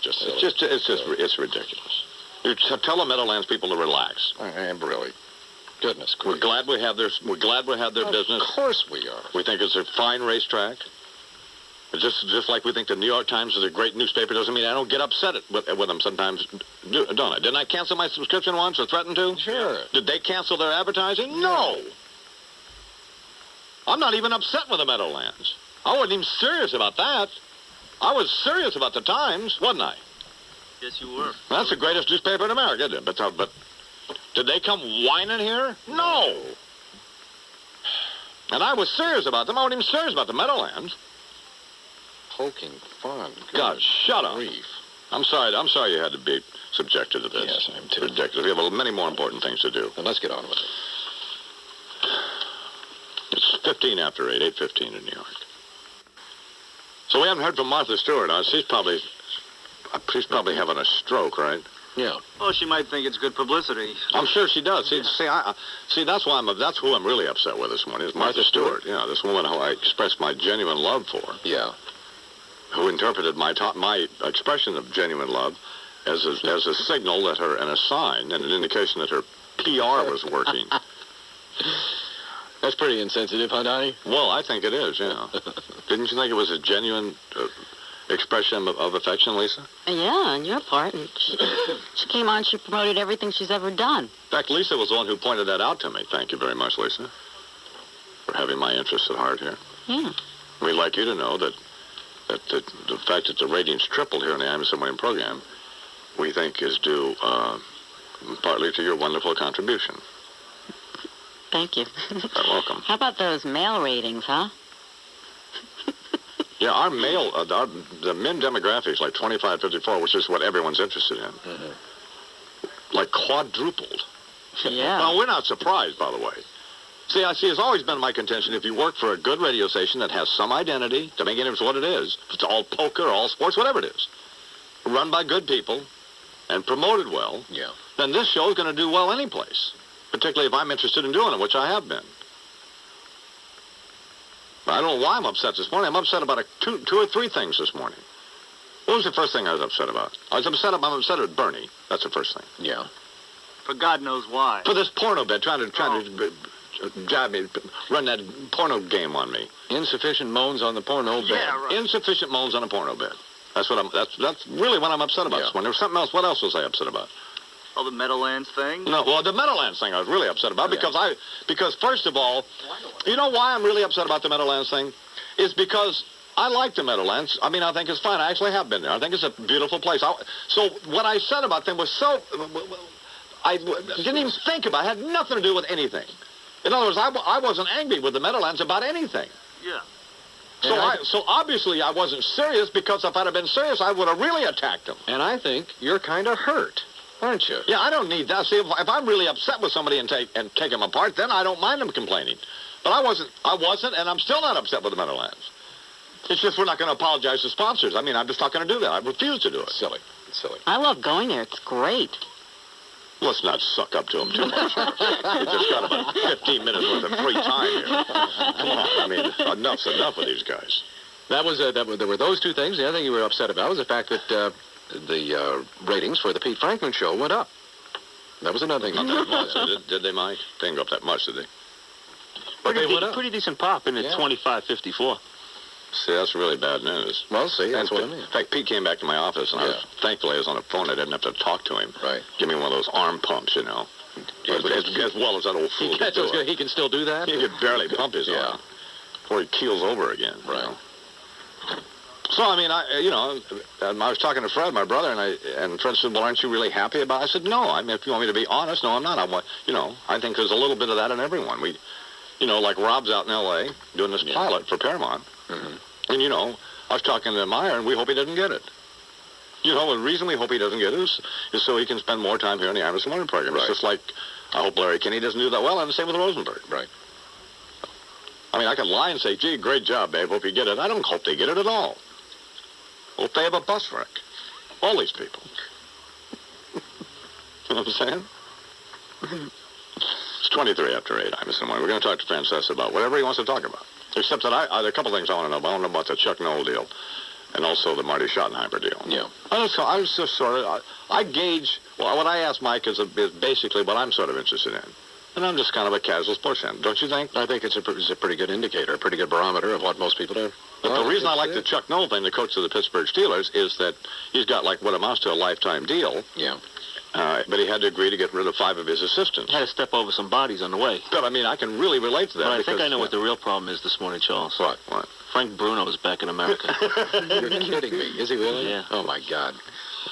it's ridiculous. You tell the Meadowlands people to relax. I am really. Goodness gracious. We're glad we have their business. Of course we are. We think it's a fine racetrack. It's just like we think the New York Times is a great newspaper doesn't mean I don't get upset with them sometimes, don't I? Didn't I cancel my subscription once or threaten to? Sure. Did they cancel their advertising? No. I'm not even upset with the Meadowlands. I wasn't even serious about that. I was serious about the Times, wasn't I? Yes, you were. That's the greatest newspaper in America, isn't it? But did they come whining here? No. And I was serious about them. I wasn't even serious about the Meadowlands. Poking fun. God, shut up. Grief. I'm sorry you had to be subjected to this. Yes, I am too. Ridiculous. We have many more important things to do. Then let's get on with it. It's 15 after 8, 8:15 in New York. So we haven't heard from Martha Stewart. She's probably having a stroke, right? Yeah. Well, she might think it's good publicity. I'm sure she does. See, that's who I'm really upset with this morning is Martha Stewart. Yeah, this woman who I expressed my genuine love for. Yeah. Who interpreted my expression of genuine love as a signal that and a sign and an indication that her PR was working. That's pretty insensitive, huh, Donnie? Well, I think it is, yeah. Didn't you think it was a genuine expression of affection, Lisa? Yeah, on your part. And she came on, she promoted everything she's ever done. In fact, Lisa was the one who pointed that out to me. Thank you very much, Lisa, for having my interests at heart here. Yeah. We'd like you to know that the fact that the ratings tripled here in the Imus and Wayne program, we think is due partly to your wonderful contribution. Thank you. You're welcome. How about those mail ratings, huh? Yeah, our male, the men demographics, like 25, 54, which is what everyone's interested in, like quadrupled. Yeah. Well, we're not surprised, by the way. See, it's always been my contention, if you work for a good radio station that has some identity, to make it what it is, if it's all poker, all sports, whatever it is, run by good people and promoted well, then this show is going to do well any place, particularly if I'm interested in doing it, which I have been. But I don't know why I'm upset this morning. I'm upset about two or three things this morning. What was the first thing I was upset about? I'm upset at Bernie. That's the first thing. Yeah. For God knows why. For this porno bed, trying to jab me, run that porno game on me. Insufficient moans on the porno bed. Yeah, right. Insufficient moans on a porno bed. That's really what I'm upset about this morning. There was something else. What else was I upset about? Oh, the Meadowlands thing? No, well, the Meadowlands thing I was really upset about because first of all, you know why I'm really upset about the Meadowlands thing? Is because I like the Meadowlands. I mean, I think it's fine. I actually have been there. I think it's a beautiful place. So what I said about them was I didn't even think about it. It had nothing to do with anything. In other words, I wasn't angry with the Meadowlands about anything. Yeah. So obviously I wasn't serious, because if I'd have been serious, I would have really attacked them. And I think you're kind of hurt, aren't you? Yeah, I don't need that. See, if I'm really upset with somebody and take them apart, then I don't mind them complaining. But I wasn't, and I'm still not upset with the Meadowlands. It's just we're not going to apologize to sponsors. I mean, I'm just not going to do that. I refuse to do it. Silly. It's silly. I love going there. It's great. Let's not suck up to them too much. We just got about 15 minutes worth of free time here. Come on, I mean, enough's enough with these guys. There were those two things. The other thing you were upset about was the fact that the ratings for the Pete Franklin show went up. That was another thing. Not that much, did they, Mike? They didn't go up that much, did they? But they went up. Pretty decent pop in at 25.54. See, that's really bad news. Well, see, that's what I mean. In fact, Pete came back to my office, and thankfully I was on the phone. I didn't have to talk to him. Right. Give me one of those arm pumps, you know. As well as that old fool could do it. He can still do that? He could barely pump his arm before he keels over again. Right. You know? So, I mean, I was talking to Fred, my brother, and Fred said, well, aren't you really happy about it? I said, no. I mean, if you want me to be honest, no, I'm not. I think there's a little bit of that in everyone. Like Rob's out in L.A. doing this pilot for Paramount. Mm-hmm. And, I was talking to Meyer, and we hope he doesn't get it. The reason we hope he doesn't get it is so he can spend more time here in the Imus Morning program. Right. It's just like, I hope Larry Kinney doesn't do that well, and the same with Rosenberg. Right. I mean, I could lie and say, gee, great job, babe, hope you get it. I don't hope they get it at all. Hope they have a bus wreck. All these people. You know what I'm saying? It's 23 after 8, Imus Morning. We're going to talk to Frances about whatever he wants to talk about. Except that there are a couple things I want to know about. I want to know about the Chuck Noll deal and also the Marty Schottenheimer deal. Yeah. I was just sort of, I gauge, well, what I asked Mike is basically what I'm sort of interested in. And I'm just kind of a casual sports fan, don't you think? I think it's a pretty good indicator, a pretty good barometer of what most people do. But the reason I like the Chuck Noll thing, the coach of the Pittsburgh Steelers, is that he's got like what amounts to a lifetime deal. Yeah. But he had to agree to get rid of 5 of his assistants. Had to step over some bodies on the way. But, I mean, I can really relate to that. But I think I know what the real problem is this morning, Charles. What? Frank Bruno is back in America. You're kidding me. Is he really? Yeah. Oh, my God.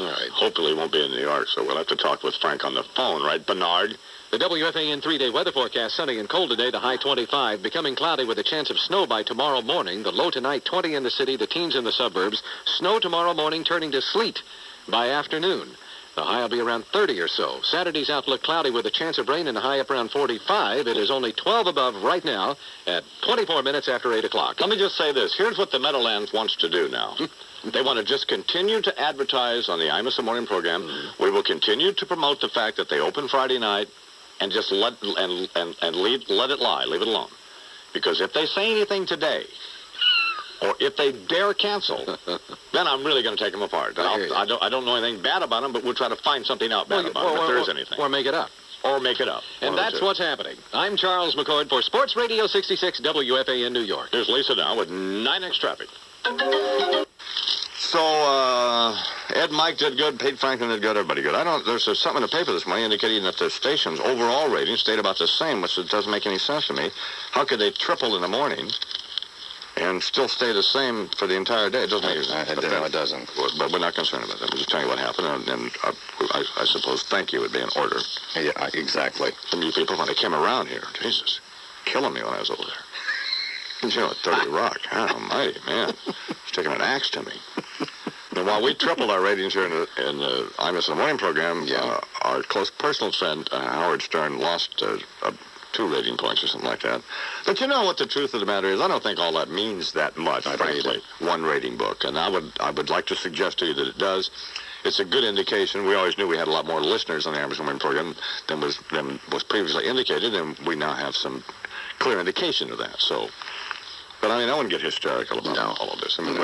All right. Hopefully he won't be in New York, so we'll have to talk with Frank on the phone, right, Bernard? The WFAN 3-day weather forecast, sunny and cold today, the high 25, becoming cloudy with a chance of snow by tomorrow morning. The low tonight, 20 in the city, the teens in the suburbs. Snow tomorrow morning turning to sleet by afternoon. The high will be around 30 or so. Saturday's outlook cloudy with a chance of rain and a high up around 45. It is only 12 above right now at 24 minutes after 8 o'clock. Let me just say this. Here's what the Meadowlands wants to do now. They want to just continue to advertise on the Imus Morning program. Mm-hmm. We will continue to promote the fact that they open Friday night and just let it lie. Leave it alone. Because if they say anything today, or if they dare cancel, then I'm really going to take them apart. I don't know anything bad about them, but we'll try to find something out bad about them if there is anything. Or make it up. Or make it up. And that's what's happening. I'm Charles McCord for Sports Radio 66 WFAN New York. Here's Lisa now with 9X Traffic. So, Ed and Mike did good, Pete Franklin did good, everybody good. There's something in the paper this morning indicating that the station's overall rating stayed about the same, which doesn't make any sense to me. How could they triple in the morning and still stay the same for the entire day? It doesn't make sense. No, it doesn't. But we're not concerned about that. We're just telling you what happened, and I suppose thank you would be in order. Yeah, exactly. Some of you people, when they came around here, Jesus, killing me when I was over there. You know, 30 Rock. Almighty, man. It's taking an axe to me. And while we tripled our ratings here in the Imus in the Morning program, our close personal friend, Howard Stern, lost 2 rating points or something like that. But you know what the truth of the matter is? I don't think all that means that much, frankly. 1 rating book. And I would like to suggest to you that it does. It's a good indication. We always knew we had a lot more listeners on the Imus in the Morning program than was previously indicated, and we now have some clear indication of that. So, but I mean, I wouldn't get hysterical about all of this. I mean,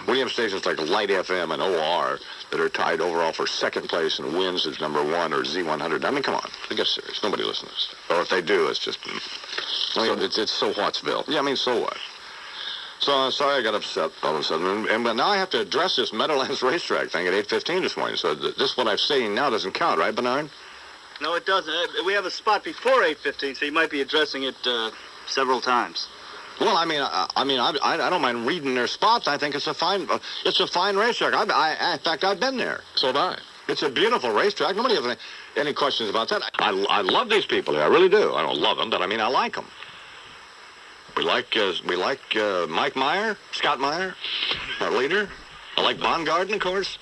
when you have stations like Light FM and OR that are tied overall for second place and wins is number 1 or Z100, I mean, come on, get serious. Nobody listens to this. Or if they do, it's just, it's so whatsville. Yeah, I mean, so what? So I'm sorry I got upset all of a sudden. But now I have to address this Meadowlands racetrack thing at 8:15 this morning. So this, what I've seen now, doesn't count, right, Bernard? No, it doesn't. We have a spot before 8:15, so you might be addressing it several times. Well, I don't mind reading their spots. I think it's a fine racetrack. In fact, I've been there. So have I. It's a beautiful racetrack. Nobody has any questions about that. I love these people here. I really do. I don't love them, but I mean, I like them. We like Mike Meyer, Scott Meyer, our leader. I like Bongarden, of course.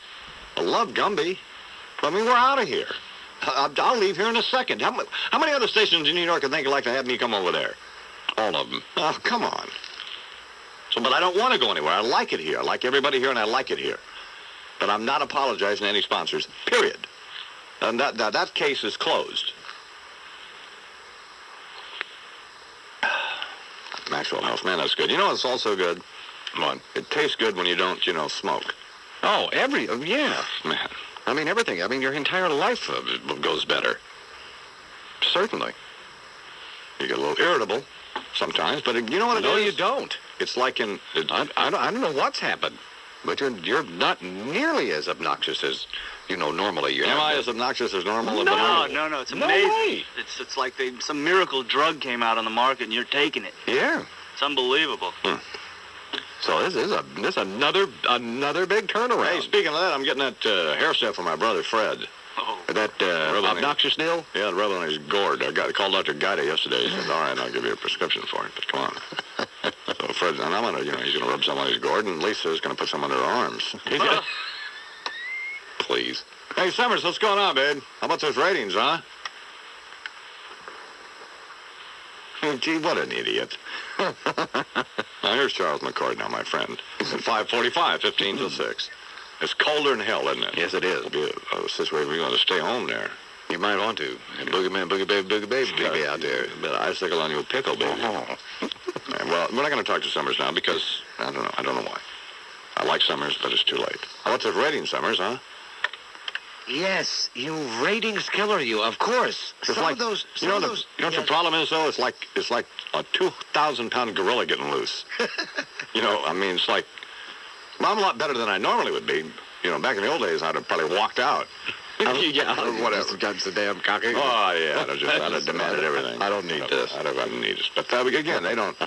I love Gumby. I mean, we're out of here. I'll leave here in a second. How many other stations in New York would think you'd like to have me come over there? All of them. Oh, come on. So, but I don't want to go anywhere. I like it here. I like everybody here, and I like it here. But I'm not apologizing to any sponsors, period. And that case is closed. Maxwell House, man, that's good. You know what's also good? Come on. It tastes good when you don't, smoke. Oh, yeah. Man. I mean, everything. I mean, your entire life goes better. Certainly. You get a little irritable sometimes, but you know what it is? No, you don't. It's like I don't know what's happened, but you're not nearly as obnoxious as, normally you Am I as obnoxious as normal? No, it's amazing. Way. It's like some miracle drug came out on the market and you're taking it. Yeah. It's unbelievable. So this is another big turnaround. Hey, speaking of that, I'm getting that hair set for my brother Fred. Oh. That obnoxious deal? Yeah, the rub on his gourd. I called Dr. Gaida yesterday. He said, all right, I'll give you a prescription for it, but come on. So Fred, and I'm going to, he's going to rub some on his gourd, and Lisa's going to put some under her arms. Please. Hey, Summers, what's going on, babe? How about those ratings, huh? Gee, what an idiot. Now, here's Charles McCord now, my friend. It's at 5:45, 15 till 6. It's colder than hell, isn't it? Yes, it is. It'll be a situation where you're going to stay home there. You might want to. And Boogie Man, Boogie Baby out there. But icicle on your pickle, baby. Oh. Yeah, well, we're not going to talk to Summers now because, I don't know why. I like Summers, but it's too late. What's his rating, Summers, huh? Yes, you ratings killer, you. Of course. It's like those. You know what the problem is, though? It's like a 2,000-pound gorilla getting loose. It's like, well, I'm a lot better than I normally would be. Back in the old days, I'd have probably walked out. Whatever. That's the damn cocky. Oh yeah, I'd have demanded everything. I don't need this. I don't need this. But again, they don't.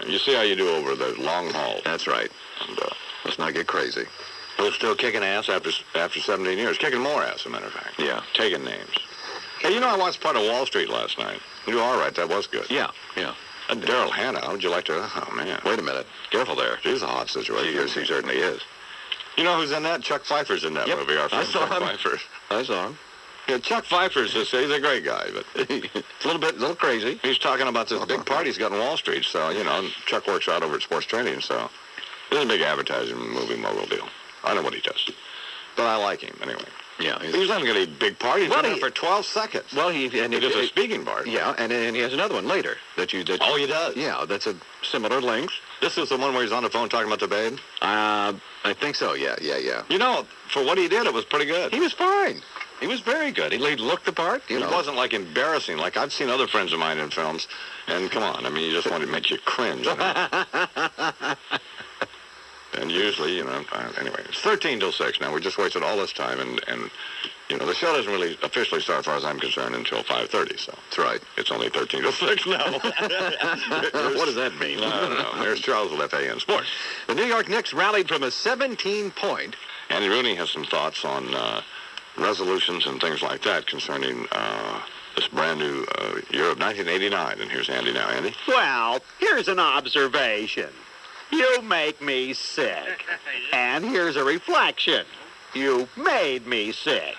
You see how you do over the long haul. That's right. And, let's not get crazy. We're still kicking ass after 17 years. Kicking more ass, as a matter of fact. Yeah. Taking names. Hey, I watched part of Wall Street last night. You were all right. That was good. Yeah. And Daryl Hannah, how would you like to... Oh, man. Wait a minute. Careful there. She's a hot situation. He certainly is. You know who's in that? Chuck Pfeiffer's in that movie. Our friend Chuck Pfeiffer. I saw him. Yeah, Chuck Pfeiffer's he's a great guy, but it's a little crazy. He's talking about this big party he's got in Wall Street, so, Chuck works out over at Sports Trading, so this is a big advertising movie mogul deal. I know what he does. But I like him, anyway. Yeah. He's not going to be a big party. He's been for 12 seconds. Well, he does a speaking part. Yeah, and he has another one later. Oh, he does? Yeah, that's a similar length. This is the one where he's on the phone talking about the babe? I think so, yeah. For what he did, it was pretty good. He was fine. He was very good. He looked the part. It wasn't, embarrassing. Like, I've seen other friends of mine in films, and come on, you just want to make you cringe. And usually, anyway, it's 13 till 6 now. We just wasted all this time, and the show doesn't really officially start, as far as I'm concerned, until 5:30, so. That's right. It's only 13 till 6 now. What does that mean? I don't know. There's Charles with FAN Sports. The New York Knicks rallied from a 17-point. Andy Rooney has some thoughts on resolutions and things like that concerning this brand new year of 1989. And here's Andy now. Andy? Well, here's an observation. You make me sick. And here's a reflection. You made me sick.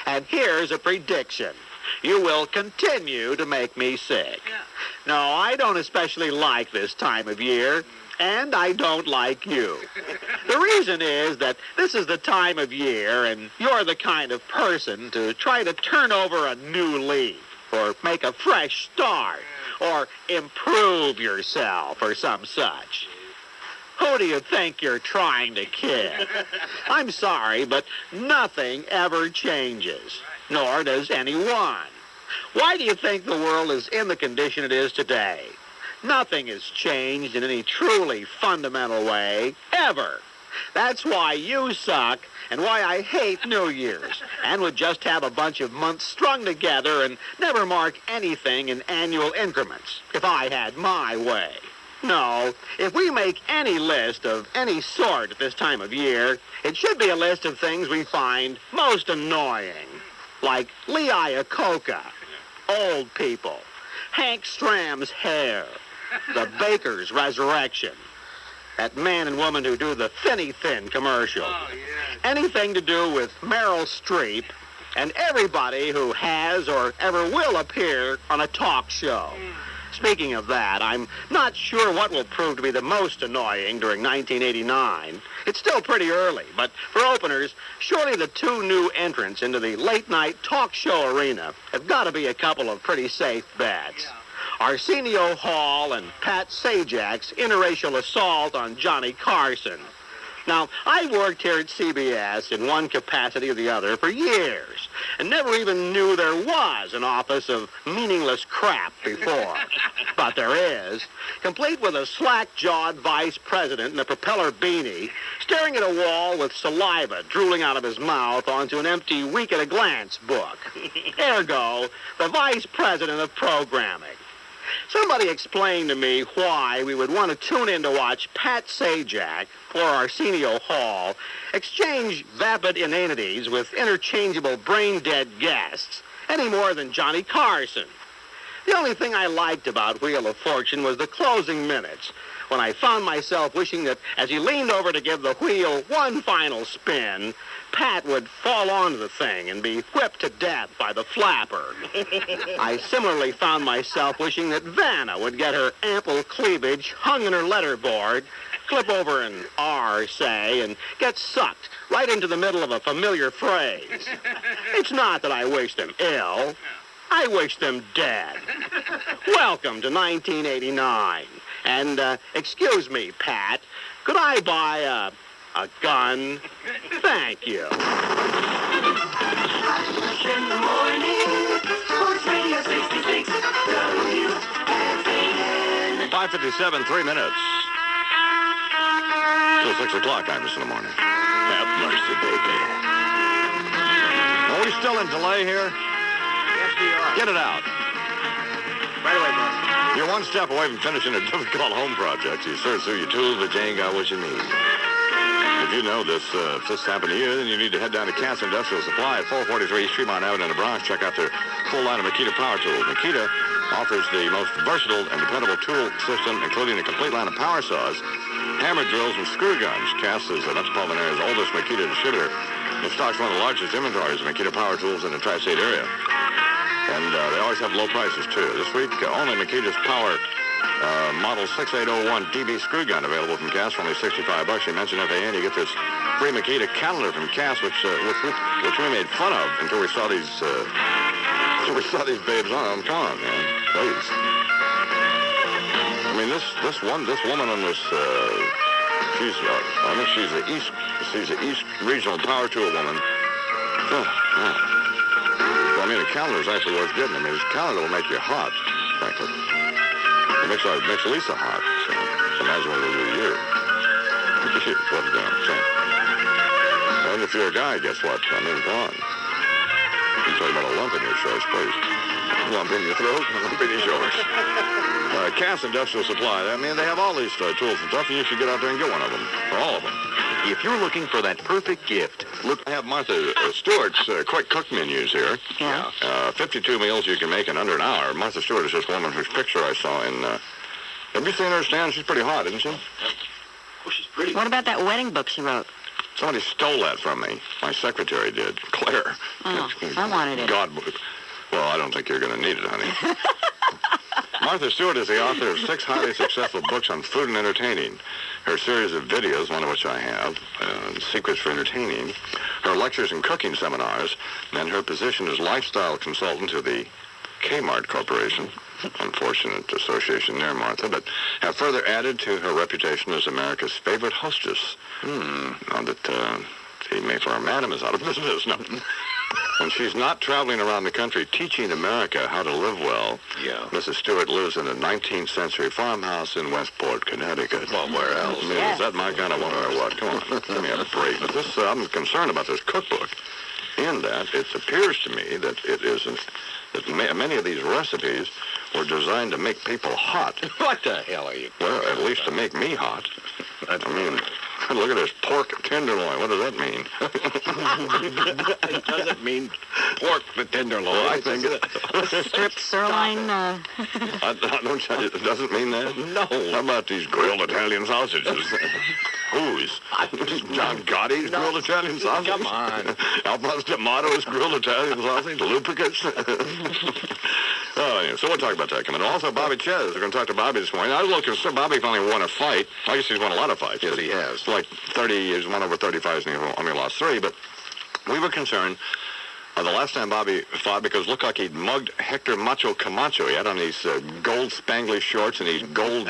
And here's a prediction. You will continue to make me sick. No, I don't especially like this time of year, and I don't like you. The reason is that this is the time of year, and you're the kind of person to try to turn over a new leaf, or make a fresh start, or improve yourself, or some such. Who do you think you're trying to kid? I'm sorry, but nothing ever changes, nor does anyone. Why do you think the world is in the condition it is today? Nothing has changed in any truly fundamental way, ever. That's why you suck, and why I hate New Year's, and would just have a bunch of months strung together and never mark anything in annual increments, if I had my way. No, if we make any list of any sort at this time of year, it should be a list of things we find most annoying, like Lee Iacocca, old people, Hank Stram's hair, the baker's resurrection, that man and woman who do the Thinny Thin commercial, anything to do with Meryl Streep, and everybody who has or ever will appear on a talk show. Speaking of that, I'm not sure what will prove to be the most annoying during 1989. It's still pretty early, but for openers, surely the two new entrants into the late-night talk show arena have got to be a couple of pretty safe bets. Arsenio Hall and Pat Sajak's interracial assault on Johnny Carson. Now, I worked here at CBS in one capacity or the other for years, and never even knew there was an office of meaningless crap before. But there is, complete with a slack-jawed vice president in a propeller beanie, staring at a wall with saliva drooling out of his mouth onto an empty week-at-a-glance book. Ergo, the vice president of programming. Somebody explained to me why we would want to tune in to watch Pat Sajak or Arsenio Hall exchange vapid inanities with interchangeable brain-dead guests any more than Johnny Carson. The only thing I liked about Wheel of Fortune was the closing minutes, when I found myself wishing that as he leaned over to give the wheel one final spin, Pat would fall onto the thing and be whipped to death by the flapper. I similarly found myself wishing that Vanna would get her ample cleavage hung in her letterboard, flip over an R, say, and get sucked right into the middle of a familiar phrase. It's not that I wish them ill. I wish them dead. Welcome to 1989. And, excuse me, Pat, could I buy a gun? Thank you. In the morning, Sports Radio 66, WFAN. 5:57, 3 minutes. Till 6 o'clock, Imus in the morning. Have mercy, baby. Are we still in delay here? Yes, we are. Get it out. Right away, boss. You're one step away from finishing a difficult home project. You search through your tools, but you ain't got what you need. If you know this, if this happened to you, then you need to head down to Cass Industrial Supply at 443 East Tremont Avenue in the Bronx. Check out their full line of Makita power tools. Makita offers the most versatile and dependable tool system, including a complete line of power saws, hammer drills, and screw guns. Cass is the Metropolitan area's oldest Makita distributor. It stocks one of the largest inventories of Makita power tools in the tri-state area. And they always have low prices, too. This week, only Makita's Power Model 6801 DB screw gun available from Cass for only $65. You mention FAN, you get this free Makita calendar from Cass, which we made fun of until we saw these babes on. Come on, man, please. I mean, this woman on this, I think she's the East Regional Power Tool woman. Oh, man. I mean, the calendar is actually worth getting. I mean, this calendar will make you hot, frankly. It makes Lisa hot, so imagine what it'll do to you. Put it down, so. And if you're a guy, guess what? I mean, come on. You're talking about a lump in your shorts, please. Lump in your throat, a lump in your shorts. Cass Industrial Supply. I mean, they have all these tools and stuff, and you should get out there and get one of them, for all of them. If you're looking for that perfect gift, look, I have Martha Stewart's quick cook menus here. Yeah. 52 meals you can make in under an hour. Martha Stewart is this woman whose picture I saw in... have you seen her stand? She's pretty hot, isn't she? Oh, she's pretty. What about that wedding book she wrote? Somebody stole that from me. My secretary did, Claire. Oh, I wanted it. God, well, I don't think you're going to need it, honey. Martha Stewart is the author of 6 highly successful books on food and entertaining. Her series of videos, one of which I have, Secrets for Entertaining, her lectures and cooking seminars, and her position as lifestyle consultant to the Kmart Corporation. Unfortunate association there, Martha, but have further added to her reputation as America's favorite hostess. Now that the Mayflower Madam is out of business. No. When she's not traveling around the country teaching America how to live well, Mrs. Stewart lives in a 19th century farmhouse in Westport, Connecticut. Well, where else? I mean, is that my kind of woman or what? Come on, give me a break. But this, I'm concerned about this cookbook. In that, it appears to me that it isn't, that many of these recipes were designed to make people hot. What the hell are you? Well, at least to make me hot. I mean, look at this pork tenderloin. What does that mean? It doesn't mean pork the tenderloin. Well, I think it... Strip sirloin. It doesn't mean that? No. How about these grilled Italian sausages? Whose? John Gotti's grilled Italian sausage? Come on. Alphonse D'Amato's grilled Italian sausage? Lubricants? Oh, yeah. So we'll talk about that coming up. Also, Bobby Ches. We're going to talk to Bobby this morning. I was a little concerned. Bobby finally won a fight. I guess he's won a lot of fights. Yes, he has. Like 30, he's won over 30 fights, and he only lost 3. But we were concerned the last time Bobby fought because it looked like he'd mugged Hector Macho Camacho. He had on these gold Spanglish shorts and these gold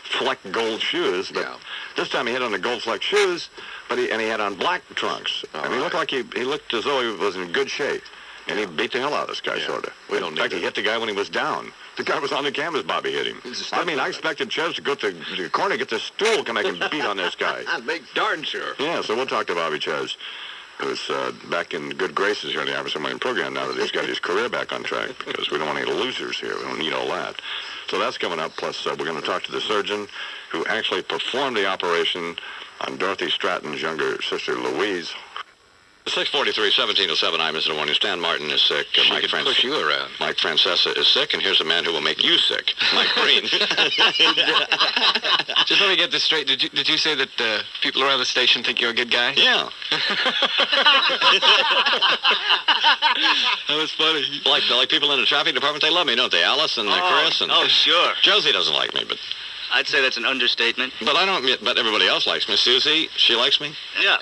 flecked gold shoes. But this time he had on the gold flecked shoes, but he had on black trunks. And he looked like he looked as though he was in good shape. And he beat the hell out of this guy, sort of. We don't In fact, he hit the guy when he was down. The guy was on the canvas, Bobby hit him. I mean, I expected Ches to go to the corner, get the stool, come back and beat on this guy. Make darn sure. Yeah, so we'll talk to Bobby Ches, who's back in good graces here in the Iverson Morning program now that he's got his career back on track, because we don't want any losers here. We don't need all that. So that's coming up, plus we're going to talk to the surgeon who actually performed the operation on Dorothy Stratton's younger sister, Louise. 6:43, 17:07. I'm Mr. Warning. Stan Martin is sick. She could push you around. Mike Francesa is sick, and here's a man who will make you sick. Mike Green. Just let me get this straight. Did you say that people around the station think you're a good guy? Yeah. That was funny. Like people in the traffic department, they love me, don't they? Alice and Chris and... Oh, sure. Josie doesn't like me, but... I'd say that's an understatement. But I don't. But everybody else likes me. Susie, she likes me. Yeah.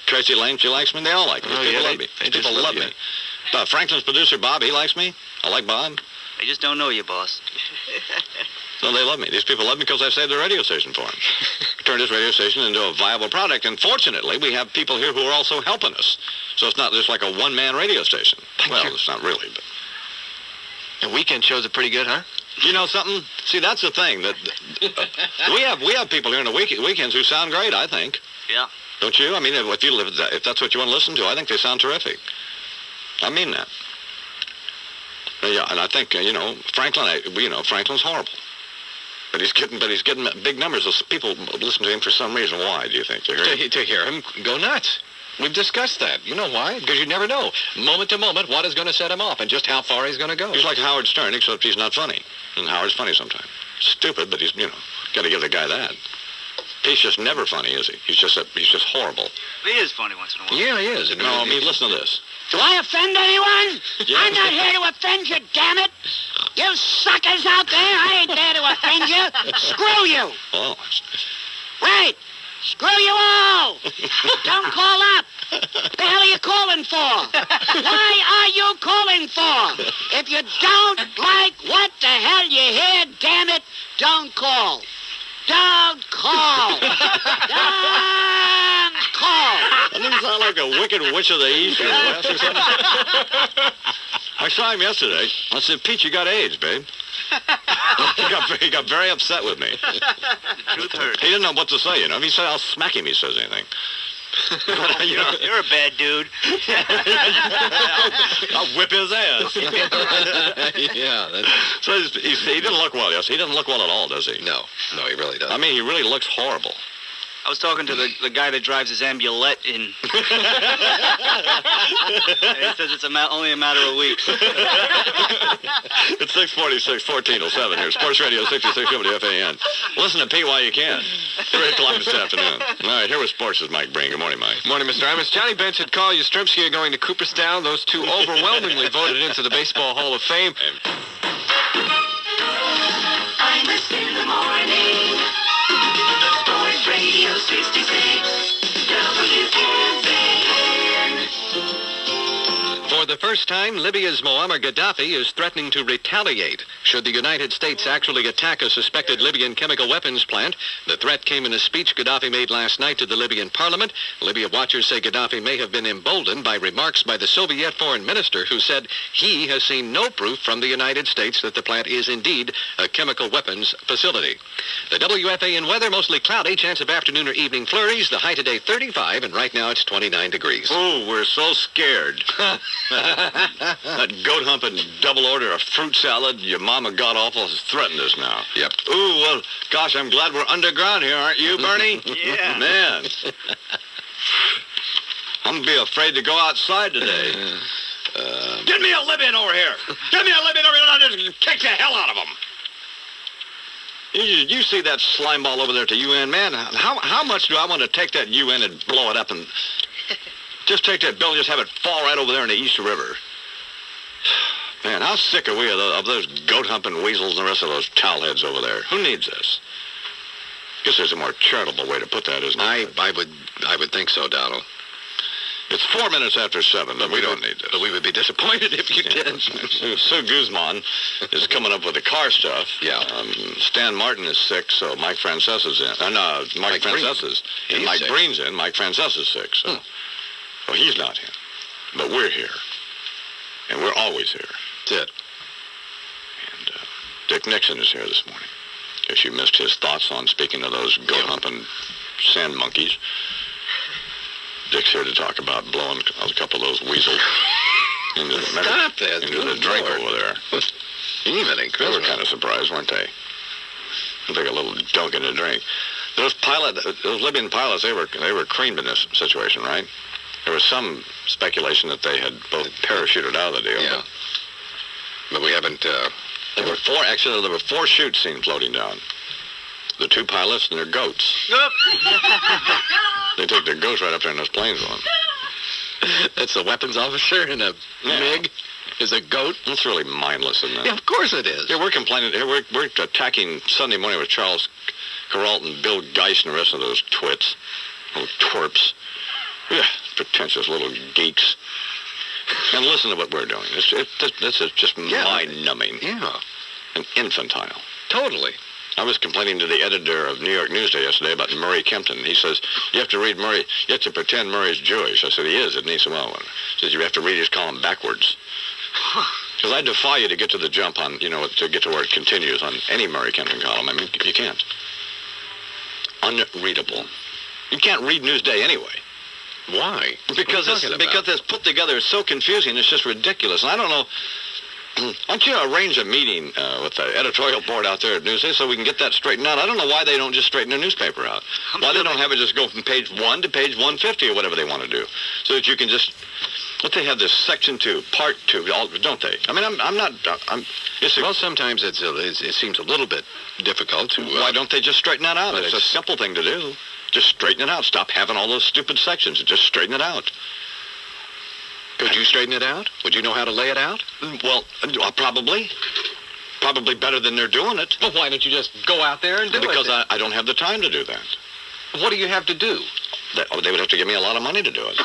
Tracy Lane, she likes me. They all like me. People love me. People love me. Franklin's producer, Bob, he likes me. I like Bob. They just don't know you, boss. So they love me. These people love me because I saved the radio station for them. Turned this radio station into a viable product. And fortunately, we have people here who are also helping us. So it's not just like a one-man radio station. Well, it's not really, but... The weekend shows are pretty good, huh? You know something? See, that's the thing. That we have people here on the weekends who sound great, I think. Yeah. Don't you? I mean, if that's what you want to listen to, I think they sound terrific. I mean that. Yeah, and I think Franklin's horrible. But he's getting big numbers. Those people listen to him for some reason. Why do you think? To hear him go nuts. We've discussed that. You know why? Because you never know, moment to moment, what is going to set him off and just how far he's going to go. He's like Howard Stern, except he's not funny. And Howard's funny sometimes. Stupid, but he's, got to give the guy that. He's just never funny, is he? He's just horrible. He is funny once in a while. Yeah, he is. No, I mean, listen to this. Do I offend anyone? Yeah. I'm not here to offend you, damn it. You suckers out there, I ain't there to offend you. Screw you. Oh. Right. Screw you all. Don't call up. The hell are you calling for? Why are you calling for? If you don't like what the hell you hear, damn it, don't call. Don't call. Don't call. Doesn't he sound like a wicked witch of the east or west or something? I saw him yesterday. I said, Pete, you got AIDS, babe. He got very upset with me. The truth hurts. He didn't know what to say, If he said, I'll smack him, he says anything. You're a bad dude. I'll whip his ass. Yeah. So he didn't look well, yes. He doesn't look well at all, does he? No, he really doesn't. I mean, he really looks horrible. I was talking to the guy that drives his ambulette in. And he says it's only a matter of weeks. It's 6:46, 14:07 here. Sports Radio 66 WFAN. Listen to P while you can. 3 o'clock this afternoon. All right, here with sports is Mike Breen. Good morning, Mike. Morning, Mr. Imus. Johnny Bench and Carl Yastrzemski are going to Cooperstown. Those two overwhelmingly voted into the Baseball Hall of Fame. Imus in the morning. Sports Radio 66 WFAN. For the first time, Libya's Muammar Gaddafi is threatening to retaliate should the United States actually attack a suspected Libyan chemical weapons plant. The threat came in a speech Gaddafi made last night to the Libyan parliament. Libya watchers say Gaddafi may have been emboldened by remarks by the Soviet foreign minister, who said he has seen no proof from the United States that the plant is indeed a chemical weapons facility. The WFAN weather, mostly cloudy, chance of afternoon or evening flurries. The high today 35, and right now it's 29 degrees. Oh, we're so scared. That goat humping double order of fruit salad your mama god awful has threatened us now. Yep. Ooh, well, gosh, I'm glad we're underground here, aren't you, Bernie? Yeah. Man. I'm going to be afraid to go outside today. Get me a Libyan over here. Get me a Libyan over here. I'll just kick the hell out of him. You see that slime ball over there at the UN, man? How much do I want to take that UN and blow it up and just take that bill and just have it fall right over there in the East River? Man, how sick are we of those goat-humping weasels and the rest of those towel heads over there? Who needs this? Guess there's a more charitable way to put that, isn't it? I would think so, Donald. It's 4 minutes after 7, but we don't need this. But we would be disappointed if you did. Sue Guzman is coming up with the car stuff. Yeah. Stan Martin is sick, so Mike Francesa is in. Mike Francesa is in. Mike Breen's in. Mike Francesa is sick, so. Well, he's not in. But we're here. And we're always here. That's it. And Dick Nixon is here this morning. Guess you missed his thoughts on speaking of those goat-humping sand monkeys. Dick's here to talk about blowing a couple of those weasels into the drink over there. Evening, they were kind of surprised, weren't they? Like a little dunk in the drink. Those Libyan pilots, they were creamed in this situation, right? There was some speculation that they had both parachuted out of the deal. Yeah. But we haven't... There were four chutes seen floating down. The two pilots and their goats. They take their goats right up there in those planes with them. That's a weapons officer in a MiG is a goat? That's really mindless, isn't it? Yeah, of course it is. Yeah, we're complaining. We're attacking Sunday morning with Charles Carlton, Bill Geist, and the rest of those twits. Little twerps. Yeah, pretentious little geeks. And listen to what we're doing. This is just mind-numbing. Yeah. And infantile. Totally. I was complaining to the editor of New York Newsday yesterday about Murray Kempton. He says, you have to read Murray, you have to pretend Murray's Jewish. I said, he is, isn't he? So, well, he says, you have to read his column backwards. Because I defy you to get to the jump on, to get to where it continues on any Murray Kempton column. I mean, you can't. Unreadable. You can't read Newsday anyway. Why? Because it's put together, it's so confusing, it's just ridiculous. And I don't know, why don't you arrange a meeting with the editorial board out there at Newsday so we can get that straightened out? I don't know why they don't just straighten their newspaper out. Why they don't have it just go from page 1 to page 150 or whatever they want to do. So that you can just, they have this section 2, part 2, don't they? I mean, well, sometimes it seems a little bit difficult to... Why don't they just straighten that out? It's a simple thing to do. Just straighten it out. Stop having all those stupid sections and just straighten it out. Could you straighten it out? Would you know how to lay it out? Well, probably. Probably better than they're doing it. Well, why don't you just go out there and do it? Because I don't have the time to do that. What do you have to do? They would have to give me a lot of money to do it.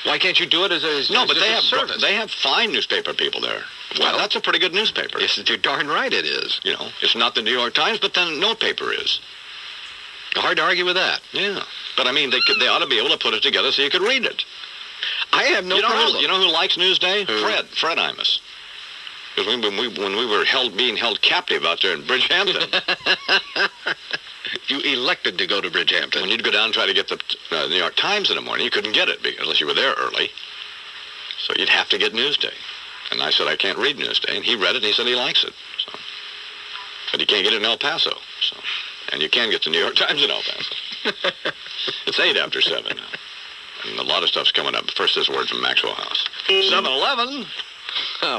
Why can't you do it as a service? They have fine newspaper people there. Well, that's a pretty good newspaper. Yes, you're darn right it is. It's not the New York Times, but then no paper is. Hard to argue with that. Yeah. But, I mean, they ought to be able to put it together so you could read it. I have no problem. You know who likes Newsday? Fred Imus. Because when we were being held captive out there in Bridgehampton. You elected to go to Bridgehampton. When you'd go down and try to get the New York Times in the morning, you couldn't get it unless you were there early. So you'd have to get Newsday. And I said, I can't read Newsday. And he read it, and he said he likes it. So. But he can't get it in El Paso. So. And you can get the New York Times in El Paso. It's 8 after 7 now. And a lot of stuff's coming up. First, this word from Maxwell House. 7-Eleven.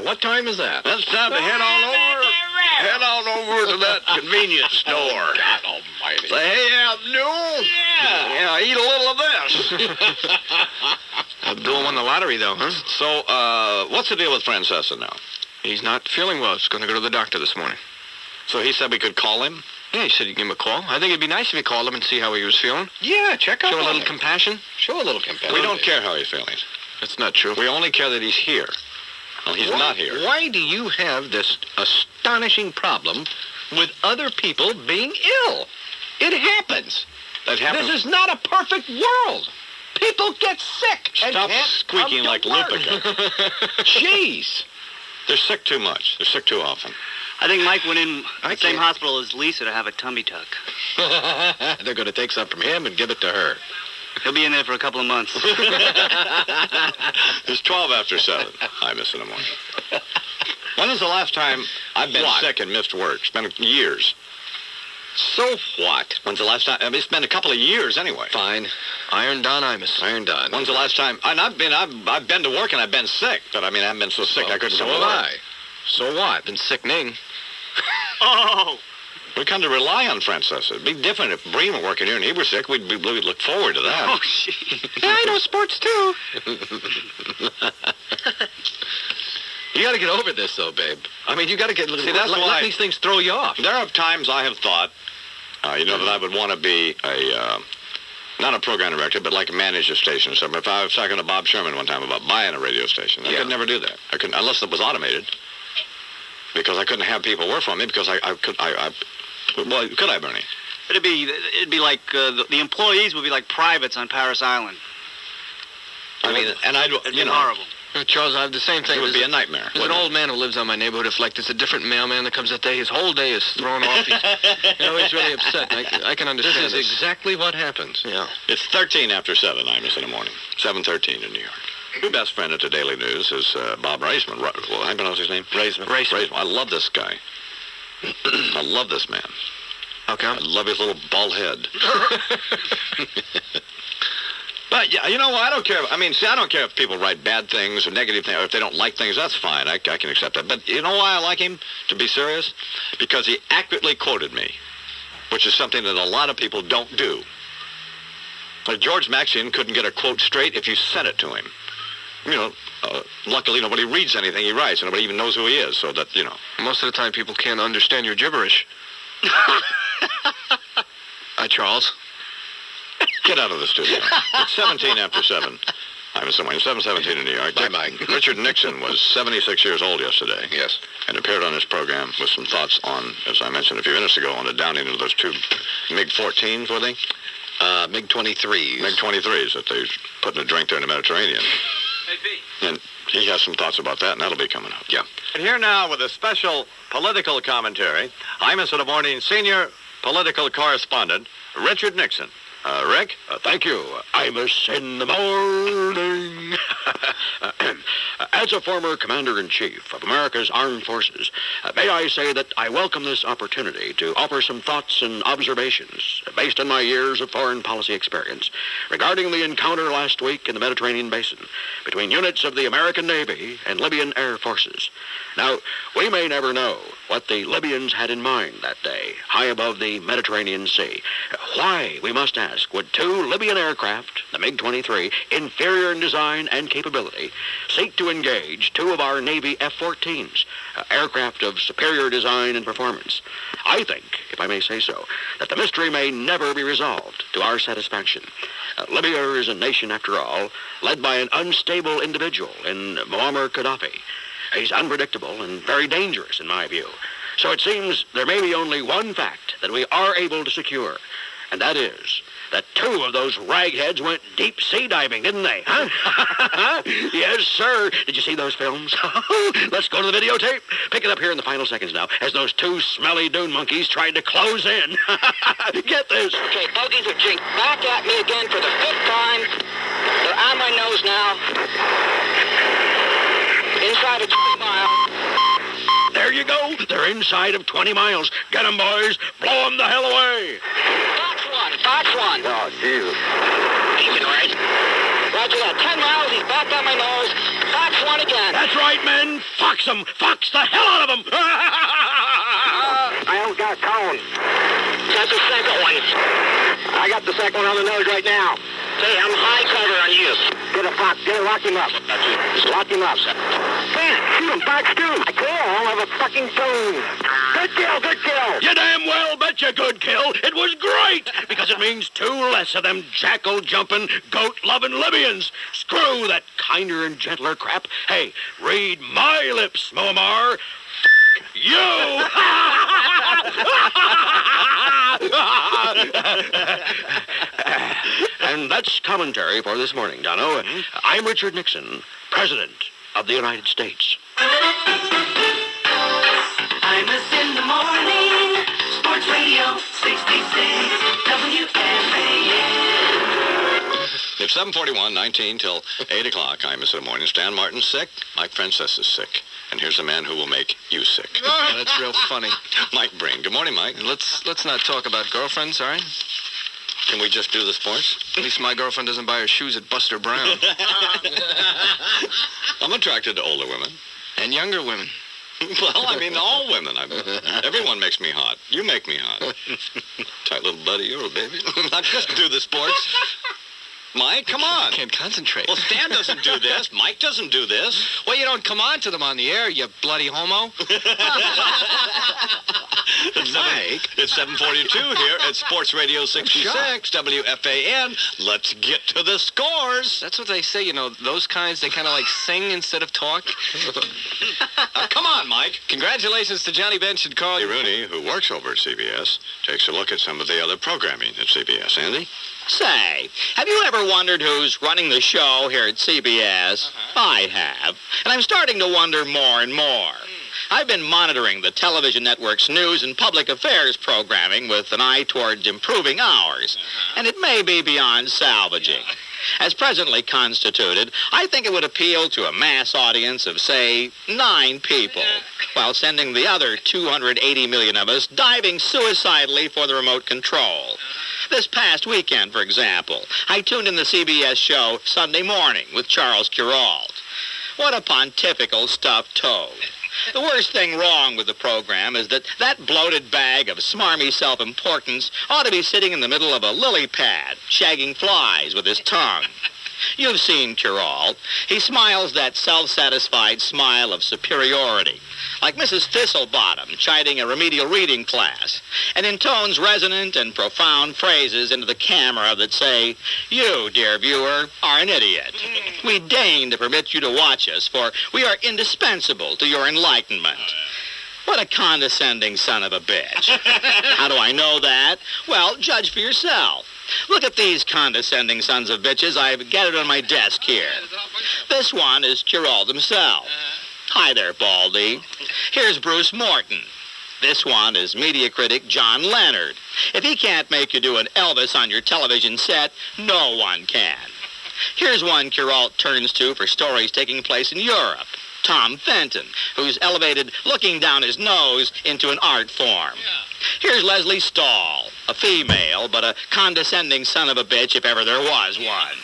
What time is that? It's time to head on over to that convenience store. God almighty. Say, hey, Abdul. Yeah, eat a little of this. Abdul won the lottery, though, huh? So, what's the deal with Francesa now? He's not feeling well. He's going to go to the doctor this morning. So he said we could call him? Yeah, he said he'd give him a call. I think it'd be nice if you called him and see how he was feeling. Yeah, check out. Show a little compassion. Show a little compassion. We don't care how he's feeling. That's not true. We only care that he's here. Well, he's not here. Why do you have this astonishing problem with other people being ill? It happens. That happens. This is not a perfect world. People get sick. Stop squeaking like Lupica. Jeez. They're sick too much. They're sick too often. I think Mike went in the same hospital as Lisa to have a tummy tuck. They're going to take some from him and give it to her. He'll be in there for a couple of months. It's 12 after 7. I miss in the morning. When was the last time I've been sick and missed work? It's been years. So what? When's the last time? I mean, it's been a couple of years anyway. Fine. Iron Don Imus. Iron Don. When's the last time? And I've been to work and I've been sick, but I mean I haven't been so sick I couldn't come to work. So what? Been sickening. Oh. We kind of rely on Francesa. It'd be different if Breen were working here and he were sick. We'd look forward to that. Oh, shit. Yeah, I know sports, too. You got to get over this, though, babe. I mean, you got to get... See, that's why... Let these things throw you off. There are times I have thought, that I would want to be not a program director, but like manage a station or something. If I was talking to Bob Sherman one time about buying a radio station, I could never do that. I couldn't, unless it was automated. Because I couldn't have people work for me because well, could I, Bernie? It'd be like the employees would be like privates on Paris Island. I mean, and horrible. Charles, I have the same thing. It would be a nightmare. There's an old man who lives on my neighborhood. If there's a different mailman that comes that day, his whole day is thrown off. He's really upset. I can understand this. Is exactly what happens. Yeah. It's 13 after 7, Imus, in the morning. 7:13 in New York. Your best friend at the Daily News is Bob Raisman. Well, I don't know his name. Raisman. I love this guy. I love this man. How come? I love his little bald head. But, yeah, you know what? I don't care. I don't care if people write bad things or negative things, or if they don't like things. That's fine. I can accept that. But you know why I like him, to be serious? Because he accurately quoted me, which is something that a lot of people don't do. Like George Maxian couldn't get a quote straight if you sent it to him. Luckily nobody reads anything he writes, and nobody even knows who he is, so that, Most of the time people can't understand your gibberish. Charles. Get out of the studio. It's 17 after 7. I'm somewhere. 7:17 in New York. Bye-bye. Richard Nixon was 76 years old yesterday. Yes. And appeared on his program with some thoughts on, as I mentioned a few minutes ago, on the downing of those two MiG-14s, were they? MiG-23s. MiG-23s that they put in a drink there in the Mediterranean. And he has some thoughts about that, and that'll be coming up. Yeah. And here now with a special political commentary, Imus in the Morning senior political correspondent, Richard Nixon. Rick? Thank you. Imus in the morning. As a former Commander-in-Chief of America's Armed Forces, may I say that I welcome this opportunity to offer some thoughts and observations based on my years of foreign policy experience regarding the encounter last week in the Mediterranean Basin between units of the American Navy and Libyan Air Forces. Now, we may never know what the Libyans had in mind that day, high above the Mediterranean Sea. Why, we must ask, would two Libyan aircraft, the MiG-23, inferior in design and capability, seek to engage two of our Navy F-14s, aircraft of superior design and performance? I think, if I may say so, that the mystery may never be resolved to our satisfaction. Libya is a nation, after all, led by an unstable individual in Muammar Gaddafi. He's unpredictable and very dangerous, in my view. So it seems there may be only one fact that we are able to secure, and that is that two of those ragheads went deep sea diving, didn't they? Huh? Yes, sir. Did you see those films? Let's go to the videotape. Pick it up here in the final seconds now, as those two smelly dune monkeys tried to close in. Get this. Okay, bogeys are jinked back at me again for the 5th time. They're on my nose now. Inside of 20 miles. There you go. They're inside of 20 miles. Get them, boys. Blow them the hell away. Fox 1, Fox one. Oh, Jesus. Easy, right? Roger that. 10 miles, he's back on my nose. Fox one again. That's right, men. Fox them. Fox the hell out of them. I almost got a cone. That's the second one. I got the second one on the nose right now. Hey, I'm high cover on you. Get a Fox. Get it. Lock him up. Lock him up. Man, shoot him. Fox 2. I can't. I don't have a fucking phone. Good kill. Good kill. You damn well bet you good kill. It was great because it means 2 less of them jackal-jumping, goat-loving Libyans. Screw that kinder and gentler crap. Hey, read my lips, Muammar. You! And that's commentary for this morning, Dono. I'm Richard Nixon, President of the United States. Imus in the morning, Sports Radio 66, WFAN. It's 7:41, 19 till 8 o'clock. Imus in the morning. Stan Martin's sick. Mike Frances is sick. And here's a man who will make you sick. That's real funny. Mike Breen. Good morning, Mike. Let's not talk about girlfriends, all right? Can we just do the sports? At least my girlfriend doesn't buy her shoes at Buster Brown. I'm attracted to older women. And younger women. Well, I mean, all women. Everyone makes me hot. You make me hot. Tight little buddy, you're a baby. Not just do the sports. Mike, come on. I can't concentrate. Well, Stan doesn't do this. Mike doesn't do this. Well, you don't come on to them on the air, you bloody homo. Mike. It's 7:42 here at Sports Radio 66, WFAN. Let's get to the scores. That's what they say, you know, those kinds, they kind of like sing instead of talk. Come on, Mike. Congratulations to Johnny Bench and Carl. Rooney, who works over at CBS, takes a look at some of the other programming at CBS. Andy? Say, have you ever wondered who's running the show here at CBS? I have, and I'm starting to wonder more and more. I've been monitoring the television network's news and public affairs programming with an eye towards improving ours, and it may be beyond salvaging. As presently constituted, I think it would appeal to a mass audience of, say, 9 people, while sending the other 280 million of us diving suicidally for the remote control. This past weekend, for example, I tuned in the CBS show Sunday Morning with Charles Kuralt. What a pontifical stuffed toad. The worst thing wrong with the program is that bloated bag of smarmy self-importance ought to be sitting in the middle of a lily pad, shagging flies with his tongue. You've seen Kuralt. He smiles that self-satisfied smile of superiority, like Mrs. Thistlebottom chiding a remedial reading class, and intones resonant and profound phrases into the camera that say, "You, dear viewer, are an idiot. We deign to permit you to watch us, for we are indispensable to your enlightenment." What a condescending son of a bitch. How do I know that? Well, judge for yourself. Look at these condescending sons of bitches I've gathered on my desk here. This one is Kuralt himself. Hi there, Baldy. Here's Bruce Morton. This one is media critic John Leonard. If he can't make you do an Elvis on your television set, no one can. Here's one Kuralt turns to for stories taking place in Europe. Tom Fenton, who's elevated looking down his nose into an art form. Here's Leslie Stahl, a female, but a condescending son of a bitch if ever there was one.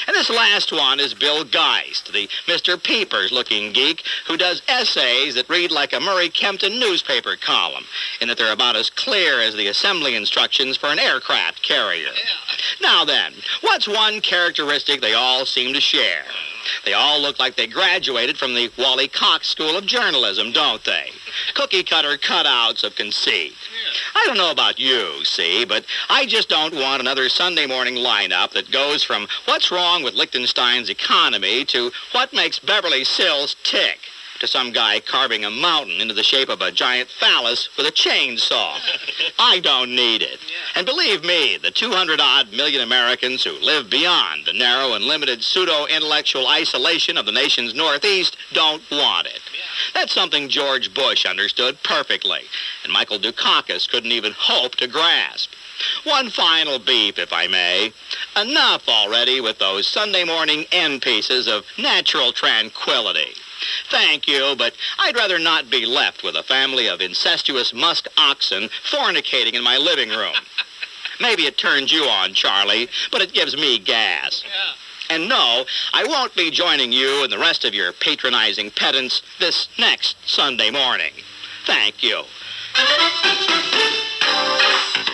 And this last one is Bill Geist, the Mr. Peepers-looking geek who does essays that read like a Murray Kempton newspaper column, in that they're about as clear as the assembly instructions for an aircraft carrier. Now then, what's one characteristic they all seem to share? They all look like they graduated from the Wally Cox School of Journalism, don't they? Cookie-cutter cutouts of conceit. I don't know about you, see, but I just don't want another Sunday morning lineup that goes from what's wrong with Liechtenstein's economy to what makes Beverly Sills tick, to some guy carving a mountain into the shape of a giant phallus with a chainsaw. I don't need it. And believe me, the 200-odd million Americans who live beyond the narrow and limited pseudo-intellectual isolation of the nation's Northeast don't want it. That's something George Bush understood perfectly, and Michael Dukakis couldn't even hope to grasp. One final beef, if I may. Enough already with those Sunday morning end pieces of natural tranquility. Thank you, but I'd rather not be left with a family of incestuous musk oxen fornicating in my living room. Maybe it turns you on, Charlie, but it gives me gas. Yeah. And no, I won't be joining you and the rest of your patronizing pedants this next Sunday morning. Thank you.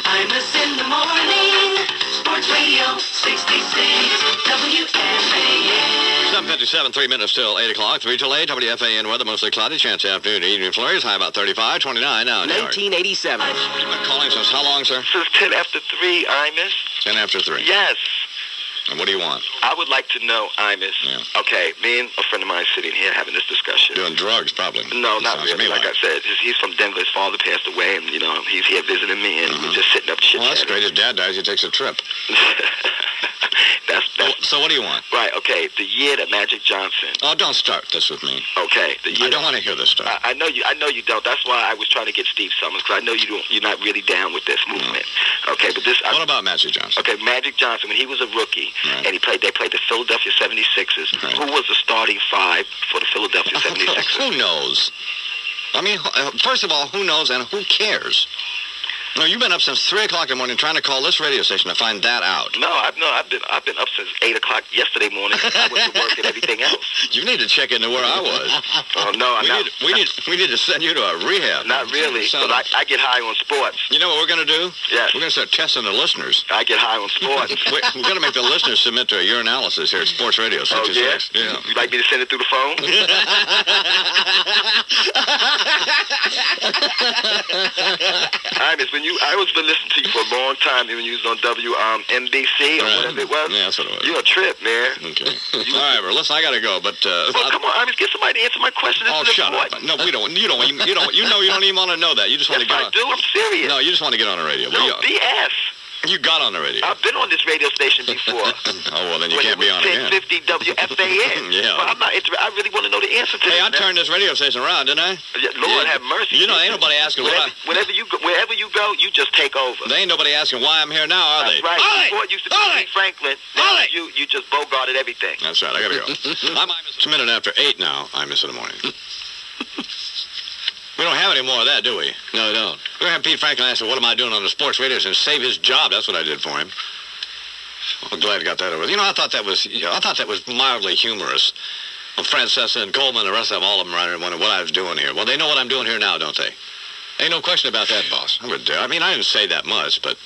Imus in the morning. Sports Radio 66 WFAN. 7:57, 3 minutes till 8 o'clock. 3 till 8, WFAN weather, mostly cloudy, chance of afternoon, evening flurries, high about 35, 29 now. 1987. Been calling since how long, sir? Since 10 after 3, Imus. 10 after 3. Yes. And what do you want? I would like to know, Imus. Yeah. Okay, me and a friend of mine sitting here having this discussion. Doing drugs, probably. No, That not sounds to really. me Like I said, he's from Denver. His father passed away, and, you know, he's here visiting me, and we're just sitting up chit-chatting. Well, that's great. His dad dies, he takes a trip. That's So what do you want? right. Okay, the year that Magic Johnson. Oh, don't start this with me. Okay, the year. I don't want to hear this stuff. I know you. I know you don't. That's why I was trying to get Steve Summers, because I know you don't. You're not really down with this movement. Okay, but this. What about Magic Johnson? Okay, Magic Johnson, when he was a rookie, Right. and they played the Philadelphia 76ers. Right. Who was the starting five for the Philadelphia 76ers? Who knows? I mean, first of all, who knows and who cares? No, you've been up since 3 o'clock in the morning trying to call this radio station to find that out. No, I've been up since 8 o'clock yesterday morning. I went to work and everything else. You need to check into where I was. Oh no, we need to send you to a rehab. Not really, but I get high on sports. You know what we're going to do? Yes. We're going to start testing the listeners. I get high on sports. We're going to make the listeners submit to a urinalysis here at Sports Radio 66. Oh, yeah? You like me to send it through the phone? I was been listening to you for a long time when you was on WNBC or whatever it was. Yeah, that's what it was. You're a trip, man. Okay. All right, well, listen, I got to go, but... well, come on, Imus, get somebody to answer my question. Oh, shut up. No, we don't. You don't. You know you don't even want to know that. You just want to get on... I do. I'm serious. No, you just want to get on the radio. No, BS. You got on the radio. I've been on this radio station before. Oh, well, then you can't be on it again. 1050 WFAN. Yeah. But I'm not I really want to know the answer to this. Hey, I turned this radio station around, didn't I? Yeah, Lord have mercy. You know, ain't nobody asking wherever you go, you just take over. There ain't nobody asking why I'm here now, are they? That's right. Before it used to be Pete Franklin. Now you just bogarted everything. That's right. I got to go. It's a minute after 8 now. Imus in the morning. We don't have any more of that, do we? No, we don't. We're going to have Pete Franklin ask, what am I doing on the sports radio and save his job. That's what I did for him. I'm glad I got that over. You know, I thought that was mildly humorous. Well, Francesa and Coleman, the rest of them, all of them right wondering what I was doing here. Well, they know what I'm doing here now, don't they? Ain't no question about that, boss. I mean, I didn't say that much, but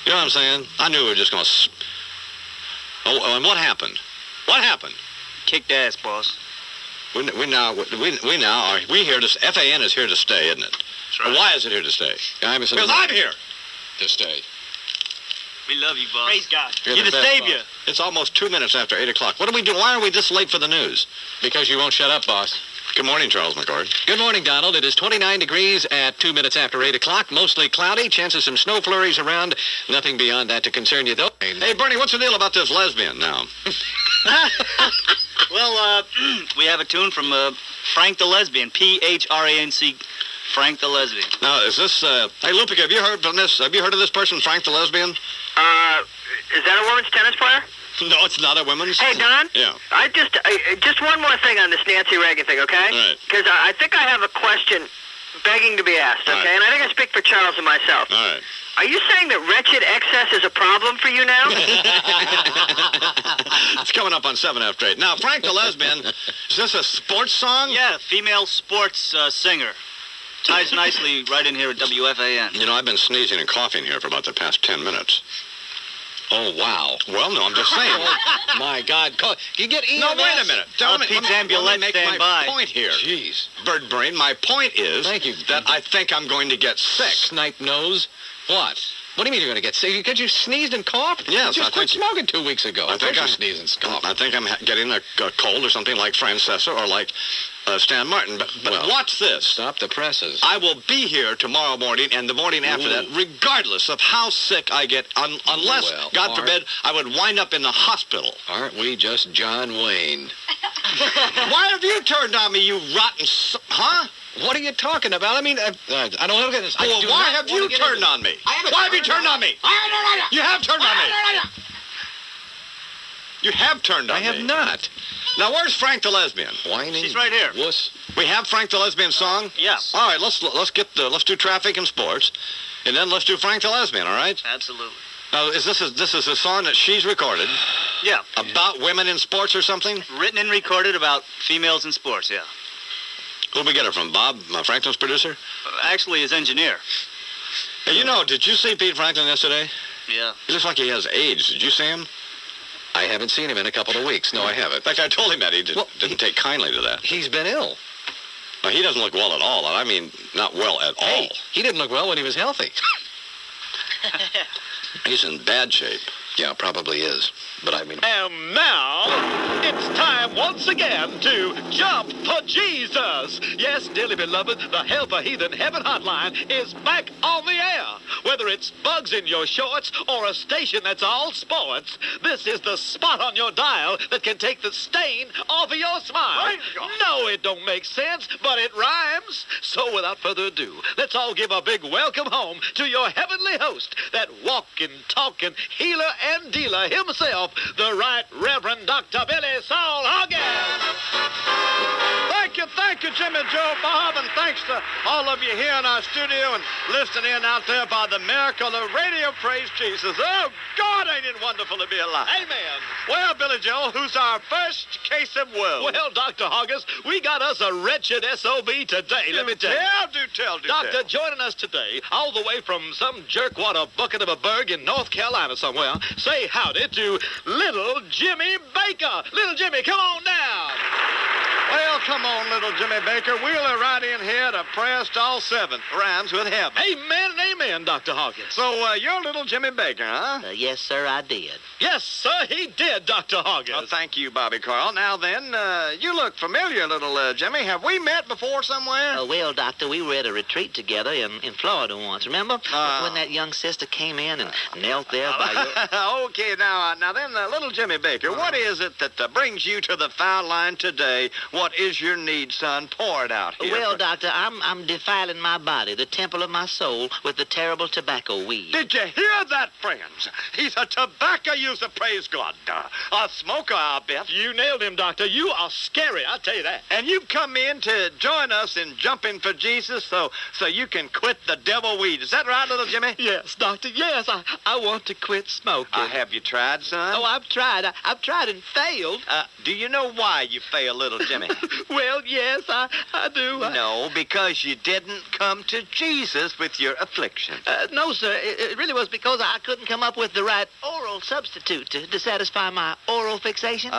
you know what I'm saying? I knew we were just going to... Oh, and what happened? What happened? Kicked ass, boss. We now are here to... FAN is here to stay, isn't it? That's right. Well, why is it here to stay? Because I'm here to stay. We love you, boss. Praise God. You're the savior. Boss. It's almost 2 minutes after 8 o'clock. What are we doing? Why are we this late for the news? Because you won't shut up, boss. Good morning, Charles McCord. Good morning, Donald. It is 29 degrees at 2 minutes after 8 o'clock. Mostly cloudy. Chance of some snow flurries around. Nothing beyond that to concern you, though. Hey, Bernie, what's the deal about this lesbian now? Well, we have a tune from Frank the Lesbian. P-H-R-A-N-C. Frank the Lesbian. Now, is this... hey, Lupica, have you heard of this person, Frank the Lesbian? Is that a women's tennis player? No, it's not a women's... Hey, Don? Yeah. Just one more thing on this Nancy Reagan thing, okay? Right. Because I think I have a question begging to be asked, okay? Right. And I think I speak for Charles and myself. All right. Are you saying that wretched excess is a problem for you now? It's coming up on 7 after 8. Now, Frank the Lesbian, is this a sports song? Yeah, female sports singer. Ties nicely right in here at WFAN. You know, I've been sneezing and coughing here for about the past 10 minutes. Oh, wow. Well, no, I'm just saying. Oh, my God. You get EMS. No, wait a minute. Pete's ambulance make stand my by. point here. Jeez. Bird brain, my point is Thank you. that I think I'm going to get sick. Snipe nose. What? What do you mean you're going to get sick? Because you sneezed and coughed? Yes, you just quit smoking 2 weeks ago. I think you sneezed and coughed. I think I'm getting a cold or something like Francesa or like Stan Martin. But well, watch this. Stop the presses. I will be here tomorrow morning and the morning after that, regardless of how sick I get, unless, God forbid, I would wind up in the hospital. Aren't we just John Wayne? Why have you turned on me, you rotten... Huh? What are you talking about? I mean, I don't look at this. Well, why have you turned on me? Why have you turned on me? You have turned on me. You have turned on me. I have not. Now, where's Frank the Lesbian? Whining. She's right here. Wuss. We have Frank the Lesbian song? Yes. All right, let's do traffic and sports, and then let's do Frank the Lesbian, all right? Absolutely. Now, this is a song that she's recorded? Yeah. About women in sports or something? Written and recorded about females in sports, yeah. Who'd we get her from? Bob, Franklin's producer? Actually, his engineer. Hey, you know, did you see Pete Franklin yesterday? Yeah. He looks like he has AIDS. Did you see him? I haven't seen him in a couple of weeks. No, I haven't. In fact, I told him that. He didn't take kindly to that. He's been ill. Well, he doesn't look well at all. I mean, not well at all. He didn't look well when he was healthy. He's in bad shape. Yeah, probably is. But I mean... And now, it's time once again to jump for Jesus. Yes, dearly beloved, the Hell for Heathen Heaven Hotline is back on the air. Whether it's bugs in your shorts or a station that's all sports, this is the spot on your dial that can take the stain off of your smile. No, it don't make sense, but it rhymes. So without further ado, let's all give a big welcome home to your heavenly host, that walking, talking, healer and dealer himself, the Right Reverend Dr. Billy Saul Hoggins. Thank you, Jimmy Joe Bob, and thanks to all of you here in our studio and listening in out there by the miracle of radio. Praise Jesus. Oh, God, ain't it wonderful to be alive. Amen. Well, Billy Joe, who's our first case of woe? Well, Dr. Hoggins, we got us a wretched SOB today, let me tell you. Do tell. Doctor, joining us today, all the way from some jerkwater bucket of a burg in North Carolina somewhere, say howdy to Little Jimmy Baker. Little Jimmy, come on down. Well, come on, little Jimmy Baker. Wheeler right in here to prayers to all seventh. Rhymes with heaven. Amen and amen, Dr. Hoggins. So, you're little Jimmy Baker, huh? Yes, sir, I did. Yes, sir, he did, Dr. Hoggins. Well, thank you, Bobby Carl. Now then, you look familiar, little Jimmy. Have we met before somewhere? Well, Doctor, we were at a retreat together in Florida once. Remember when that young sister came in and knelt there by your... Okay, now then, little Jimmy Baker, what is it that brings you to the foul line today? What is your need, son? Pour it out here. Well, Doctor, I'm defiling my body, the temple of my soul, with the terrible tobacco weed. Did you hear that, friends? He's a tobacco user, praise God. A smoker, I'll bet. You nailed him, Doctor. You are scary, I'll tell you that. And you've come in to join us in jumping for Jesus so you can quit the devil weed. Is that right, little Jimmy? Yes, Doctor, yes. I want to quit smoking. Have you tried, son? Oh, I've tried. I've tried and failed. Do you know why you failed, little Jimmy? Well, yes, I do. No, because you didn't come to Jesus with your affliction. No, sir. It really was because I couldn't come up with the right oral substitute to satisfy my oral fixation.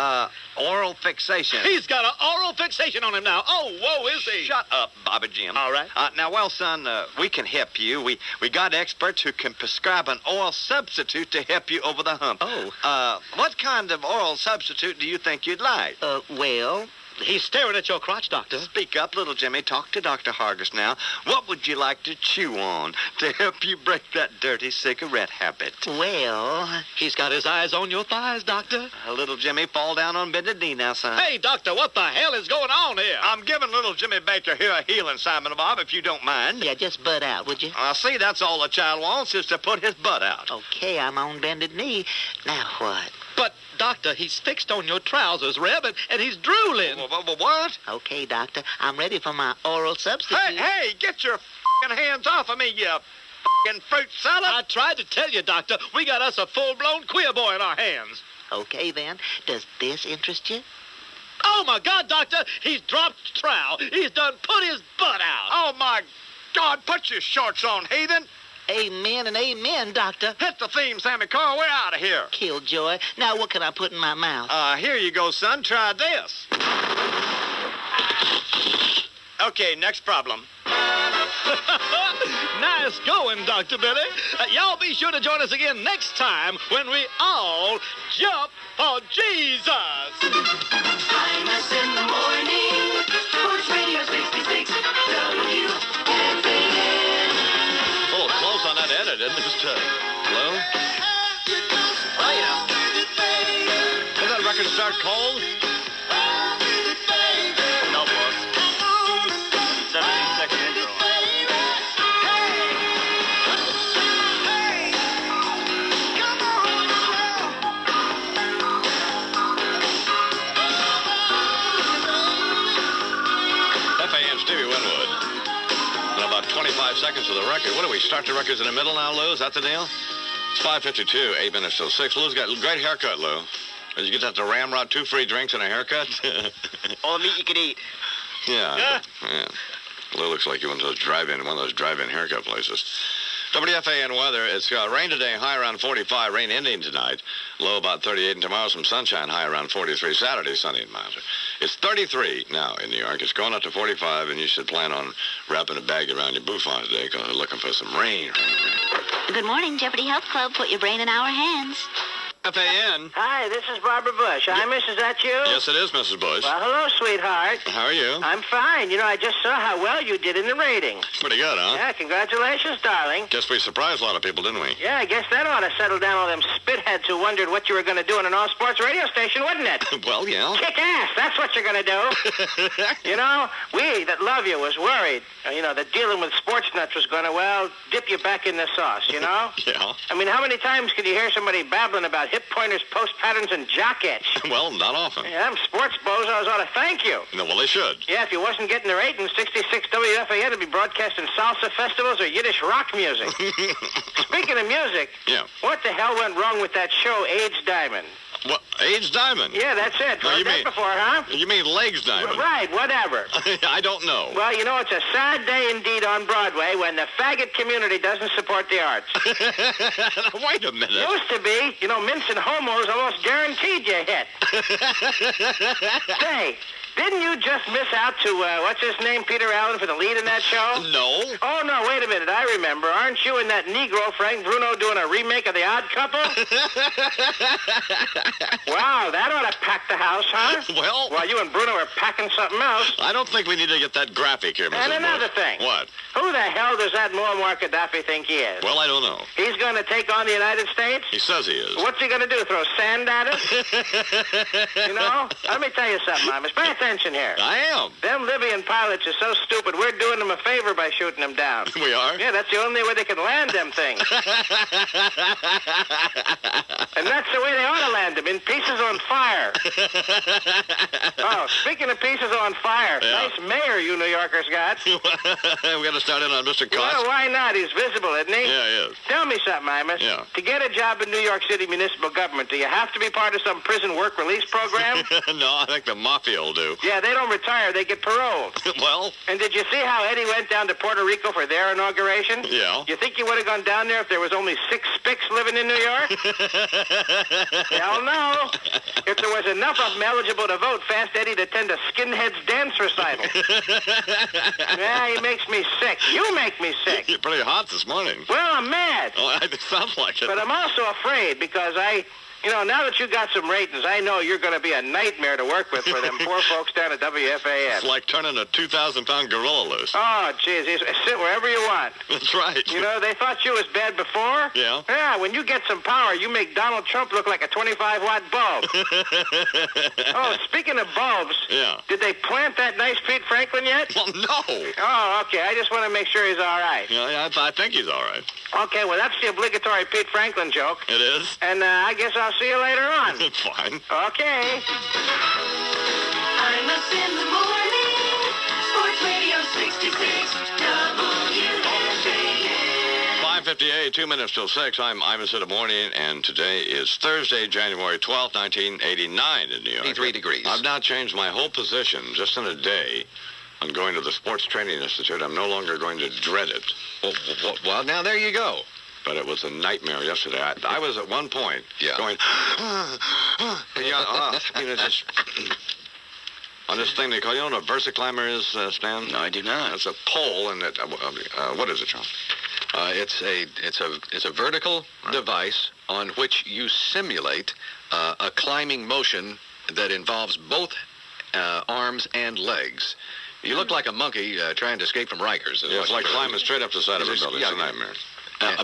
Oral fixation. He's got an oral fixation on him now. Oh, whoa, is he? Shut up, Bobby Jim. All right. Now, well, son, we can help you. We got experts who can prescribe an oral substitute to help you over the hump. Oh. What kind of oral substitute do you think you'd like? Well... He's staring at your crotch, Doctor. Speak up, little Jimmy. Talk to Dr. Hargis now. What would you like to chew on to help you break that dirty cigarette habit? Well... He's got his eyes on your thighs, Doctor. Little Jimmy, fall down on bended knee now, son. Hey, Doctor, what the hell is going on here? I'm giving little Jimmy Baker here a healing, Simon Bob, if you don't mind. Yeah, just butt out, would you? See, that's all the child wants is to put his butt out. Okay, I'm on bended knee. Now what? But, Doctor, he's fixed on your trousers, Reb, and he's drooling. What? Okay, Doctor, I'm ready for my oral substitute. Hey, get your f***ing hands off of me, you f***ing fruit salad. I tried to tell you, Doctor, we got us a full-blown queer boy in our hands. Okay, then. Does this interest you? Oh, my God, Doctor, he's dropped the trowel. He's done put his butt out. Oh, my God, put your shorts on, heathen. Amen and amen, Doctor. Hit the theme, Sammy Carr. We're out of here. Killjoy. Now what can I put in my mouth? Here you go, son. Try this. Okay, next problem. Nice going, Dr. Billy. Y'all be sure to join us again next time when we all jump for Jesus. Imus in the morning. Sports Radio 66 WFAN. A little close on that edit, isn't it? Just low. Oh, yeah. Did that record start cold? No, boss. 17-second intro. FAN Stevie Winwood. In about 25 seconds of the record. What do we start the records in the middle now, Lou? Is that the deal? It's 5:52, 8 minutes till 6. Lou's got a great haircut, Lou. Did you get that to Ramrod? 2 free drinks and a haircut? All the meat you could eat. Yeah. Lou looks like one of those drive-in haircut places. WFAN weather, it's rain today, high around 45, rain ending tonight, low about 38, and tomorrow some sunshine, high around 43, Saturday sunny and milder. It's 33 now in New York, it's going up to 45, and you should plan on wrapping a bag around your bouffant today because they're looking for some rain. Good morning, Jeopardy Health Club. Put your brain in our hands. FAN. Hi, this is Barbara Bush. Imus, is that you? Yes, it is, Mrs. Bush. Well, hello, sweetheart. How are you? I'm fine. You know, I just saw how well you did in the ratings. Pretty good, huh? Yeah, congratulations, darling. Guess we surprised a lot of people, didn't we? Yeah, I guess that ought to settle down all them spitheads who wondered what you were going to do on an all-sports radio station, wouldn't it? Well, yeah. Kick ass, that's what you're going to do. You know, we that love you was worried, that dealing with sports nuts was going to, dip you back in the sauce, you know? Yeah. I mean, how many times can you hear somebody babbling about hip pointers, post patterns, and jock itch? Well, not often. Yeah, them sports bozos ought to thank you. No, well, they should. Yeah, if you wasn't getting the ratings, 66 WFAN would be broadcasting salsa festivals or Yiddish rock music. Speaking of music, yeah. What the hell went wrong with that show, AIDS Diamond? What? AIDS Diamond? Yeah, that's it. No, you Heard that mean before, huh? You mean Legs Diamond? Right, whatever. I don't know. Well, it's a sad day indeed on Broadway when the faggot community doesn't support the arts. Wait a minute. Used to be, mincing homos almost guaranteed you hit. Say, didn't you just miss out to, what's his name, Peter Allen, for the lead in that show? No. Oh, no, wait a minute, I remember. Aren't you and that Negro, Frank Bruno, doing a remake of The Odd Couple? Wow, that ought to pack the house, huh? Well, while you and Bruno are packing something else. I don't think we need to get that graphic here, Mrs. And another Bush. thing. What? Who the hell does that Muammar Gaddafi think he is? Well, I don't know. He's going to take on the United States? He says he is. What's he going to do, throw sand at us? Let me tell you something, Imus. Pay attention here. I am. Them Libyan pilots are so stupid, we're doing them a favor by shooting them down. We are? Yeah, that's the only way they can land them things. And that's the way they ought to land them, in pieces on fire. Oh, speaking of pieces on fire, nice mayor you New Yorkers got. We got to start in on Mr. Cox. Well, why not? He's visible, isn't he? Yeah, he is. Tell me something, Imus. Yeah. To get a job in New York City municipal government, do you have to be part of some prison work release program? No, I think the mafia will do. Yeah, they don't retire, they get paroled. Well? And did you see how Eddie went down to Puerto Rico for their inauguration? Yeah. You think you would have gone down there if there was only 6 spics living in New York? Hell no. If there was enough of them eligible to vote, Fast Eddie'd attend a skinhead's dance recital. Yeah, he makes me sick. You make me sick. You're pretty hot this morning. Well, I'm mad. Oh, it sounds like it. But I'm also afraid because now that you got some ratings, I know you're going to be a nightmare to work with for them poor folks down at WFAN. It's like turning a 2,000-pound gorilla loose. Oh, jeez. Sit wherever you want. That's right. They thought you was bad before. Yeah? Yeah, when you get some power, you make Donald Trump look like a 25-watt bulb. Oh, speaking of bulbs, yeah. Did they plant that nice Pete Franklin yet? Well, no. Oh, okay. I just want to make sure he's all right. Yeah, I think he's all right. Okay, well, that's the obligatory Pete Franklin joke. It is? And I guess I'll see you later on. Fine. Okay. Imus in the morning. Sports Radio 66 WFAN. 5:58, 2 minutes till 6. I'm Imus in the morning, and today is Thursday, January 12th, 1989 in New York. 83 degrees. I've now changed my whole position just in a day on going to the Sports Training Institute. I'm no longer going to dread it. Well, now there you go. But it was a nightmare yesterday. I was at one point going, just on this thing they call, what a VersaClimber is, Stan? No, I do not. It's a pole, and what is it, John? It's a vertical device on which you simulate a climbing motion that involves both arms and legs. You look like a monkey trying to escape from Rikers. Yeah, it's like climbing straight up the side of a building. It's a nightmare.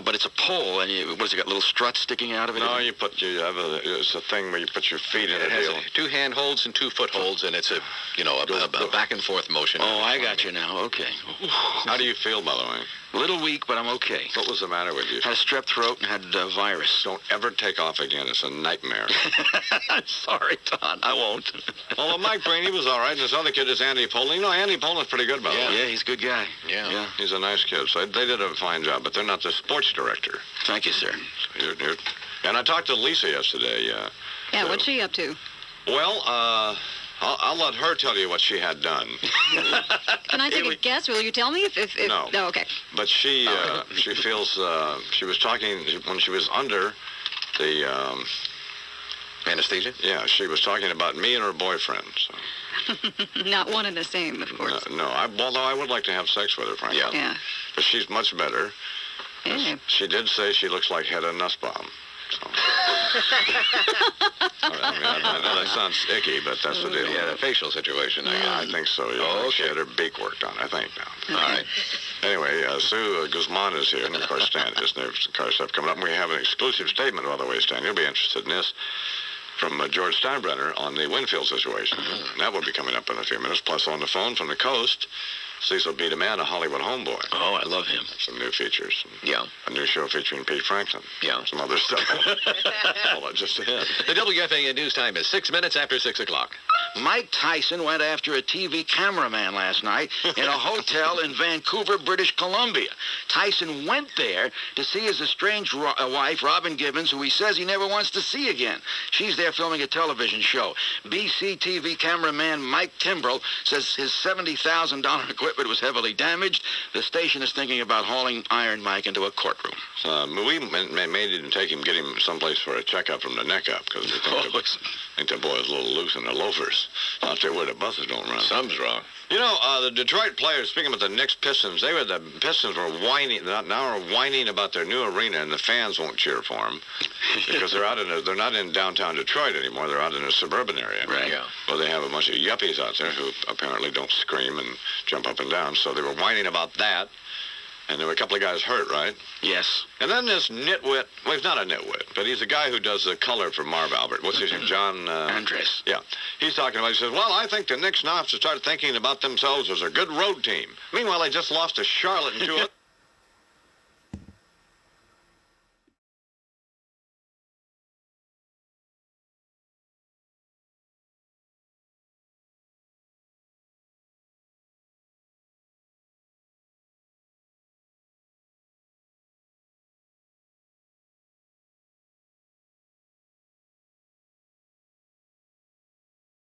But it's a pole, and what has it got, little struts sticking out of it? No, it's a thing where you put your feet in it. It has deal. 2 handholds and 2 footholds, and it's a back and forth motion. Oh, I got you now. Okay. How do you feel, by the way? Little weak, but I'm okay. What was the matter with you? Had a strep throat and had a virus. Don't ever take off again. It's a nightmare. I'm sorry, Don. I won't. Well, Mike Brainey was all right. And this other kid is Andy Poland. You know, Andy Poland's pretty good, by the way. Yeah, he's a good guy. Yeah. He's a nice kid. So they did a fine job, but they're not the sports director. Thank you, sir. So and I talked to Lisa yesterday. Yeah, what's she up to? Well, I'll let her tell you what she had done. Can I take a guess? Will you tell me if No. Oh, okay. But she feels, she was talking, when she was under the... anesthesia? Yeah, she was talking about me and her boyfriend. So. Not one and the same, of course. No, although I would like to have sex with her, frankly. Yeah. But she's much better. Yeah. She did say she looks like Hedda Nussbaum. So. I know that sounds icky, but that's the deal. Yeah, the facial situation, I guess. I think so, yeah. Oh, okay. She had her beak worked on, I think, now. All right. Anyway, Sue Guzman is here, and of course, Stan is there. Car stuff coming up. And we have an exclusive statement, by the way, Stan. You'll be interested in this. From George Steinbrenner on the Winfield situation. That will be coming up in a few minutes. Plus, on the phone from the coast, Cecil B. DeMann, a Hollywood homeboy. Oh, I love him. Some new features. Yeah. A new show featuring Pete Franklin. Yeah. Some other stuff. Hold on just a hint. The WFAN news time is 6 minutes after 6 o'clock. Mike Tyson went after a TV cameraman last night in a hotel in Vancouver, British Columbia. Tyson went there to see his estranged wife, Robin Gibbons, who he says he never wants to see again. She's there filming a television show. BC TV cameraman Mike Timbrell says his $70,000 equipment was heavily damaged. The station is thinking about hauling Iron Mike into a courtroom. We made it and get him someplace for a checkup from the neck up, because we think the boy's a little loose in the loafers. Out there where the buses don't run. Something's wrong. You know, the Detroit players, speaking about the Knicks Pistons, the Pistons were whining, now are whining about their new arena, and the fans won't cheer for them because they're not in downtown Detroit anymore. They're out in a suburban area. Right. Yeah. Well, they have a bunch of yuppies out there who apparently don't scream and jump up and down. So they were whining about that. And there were a couple of guys hurt, right? Yes. And then this nitwit, well, he's not a nitwit, but he's a guy who does the color for Marv Albert. What's his name? John... Andres. Yeah. He's talking about, he says, well, I think the Knicks now have to start thinking about themselves as a good road team. Meanwhile, they just lost to Charlotte in 2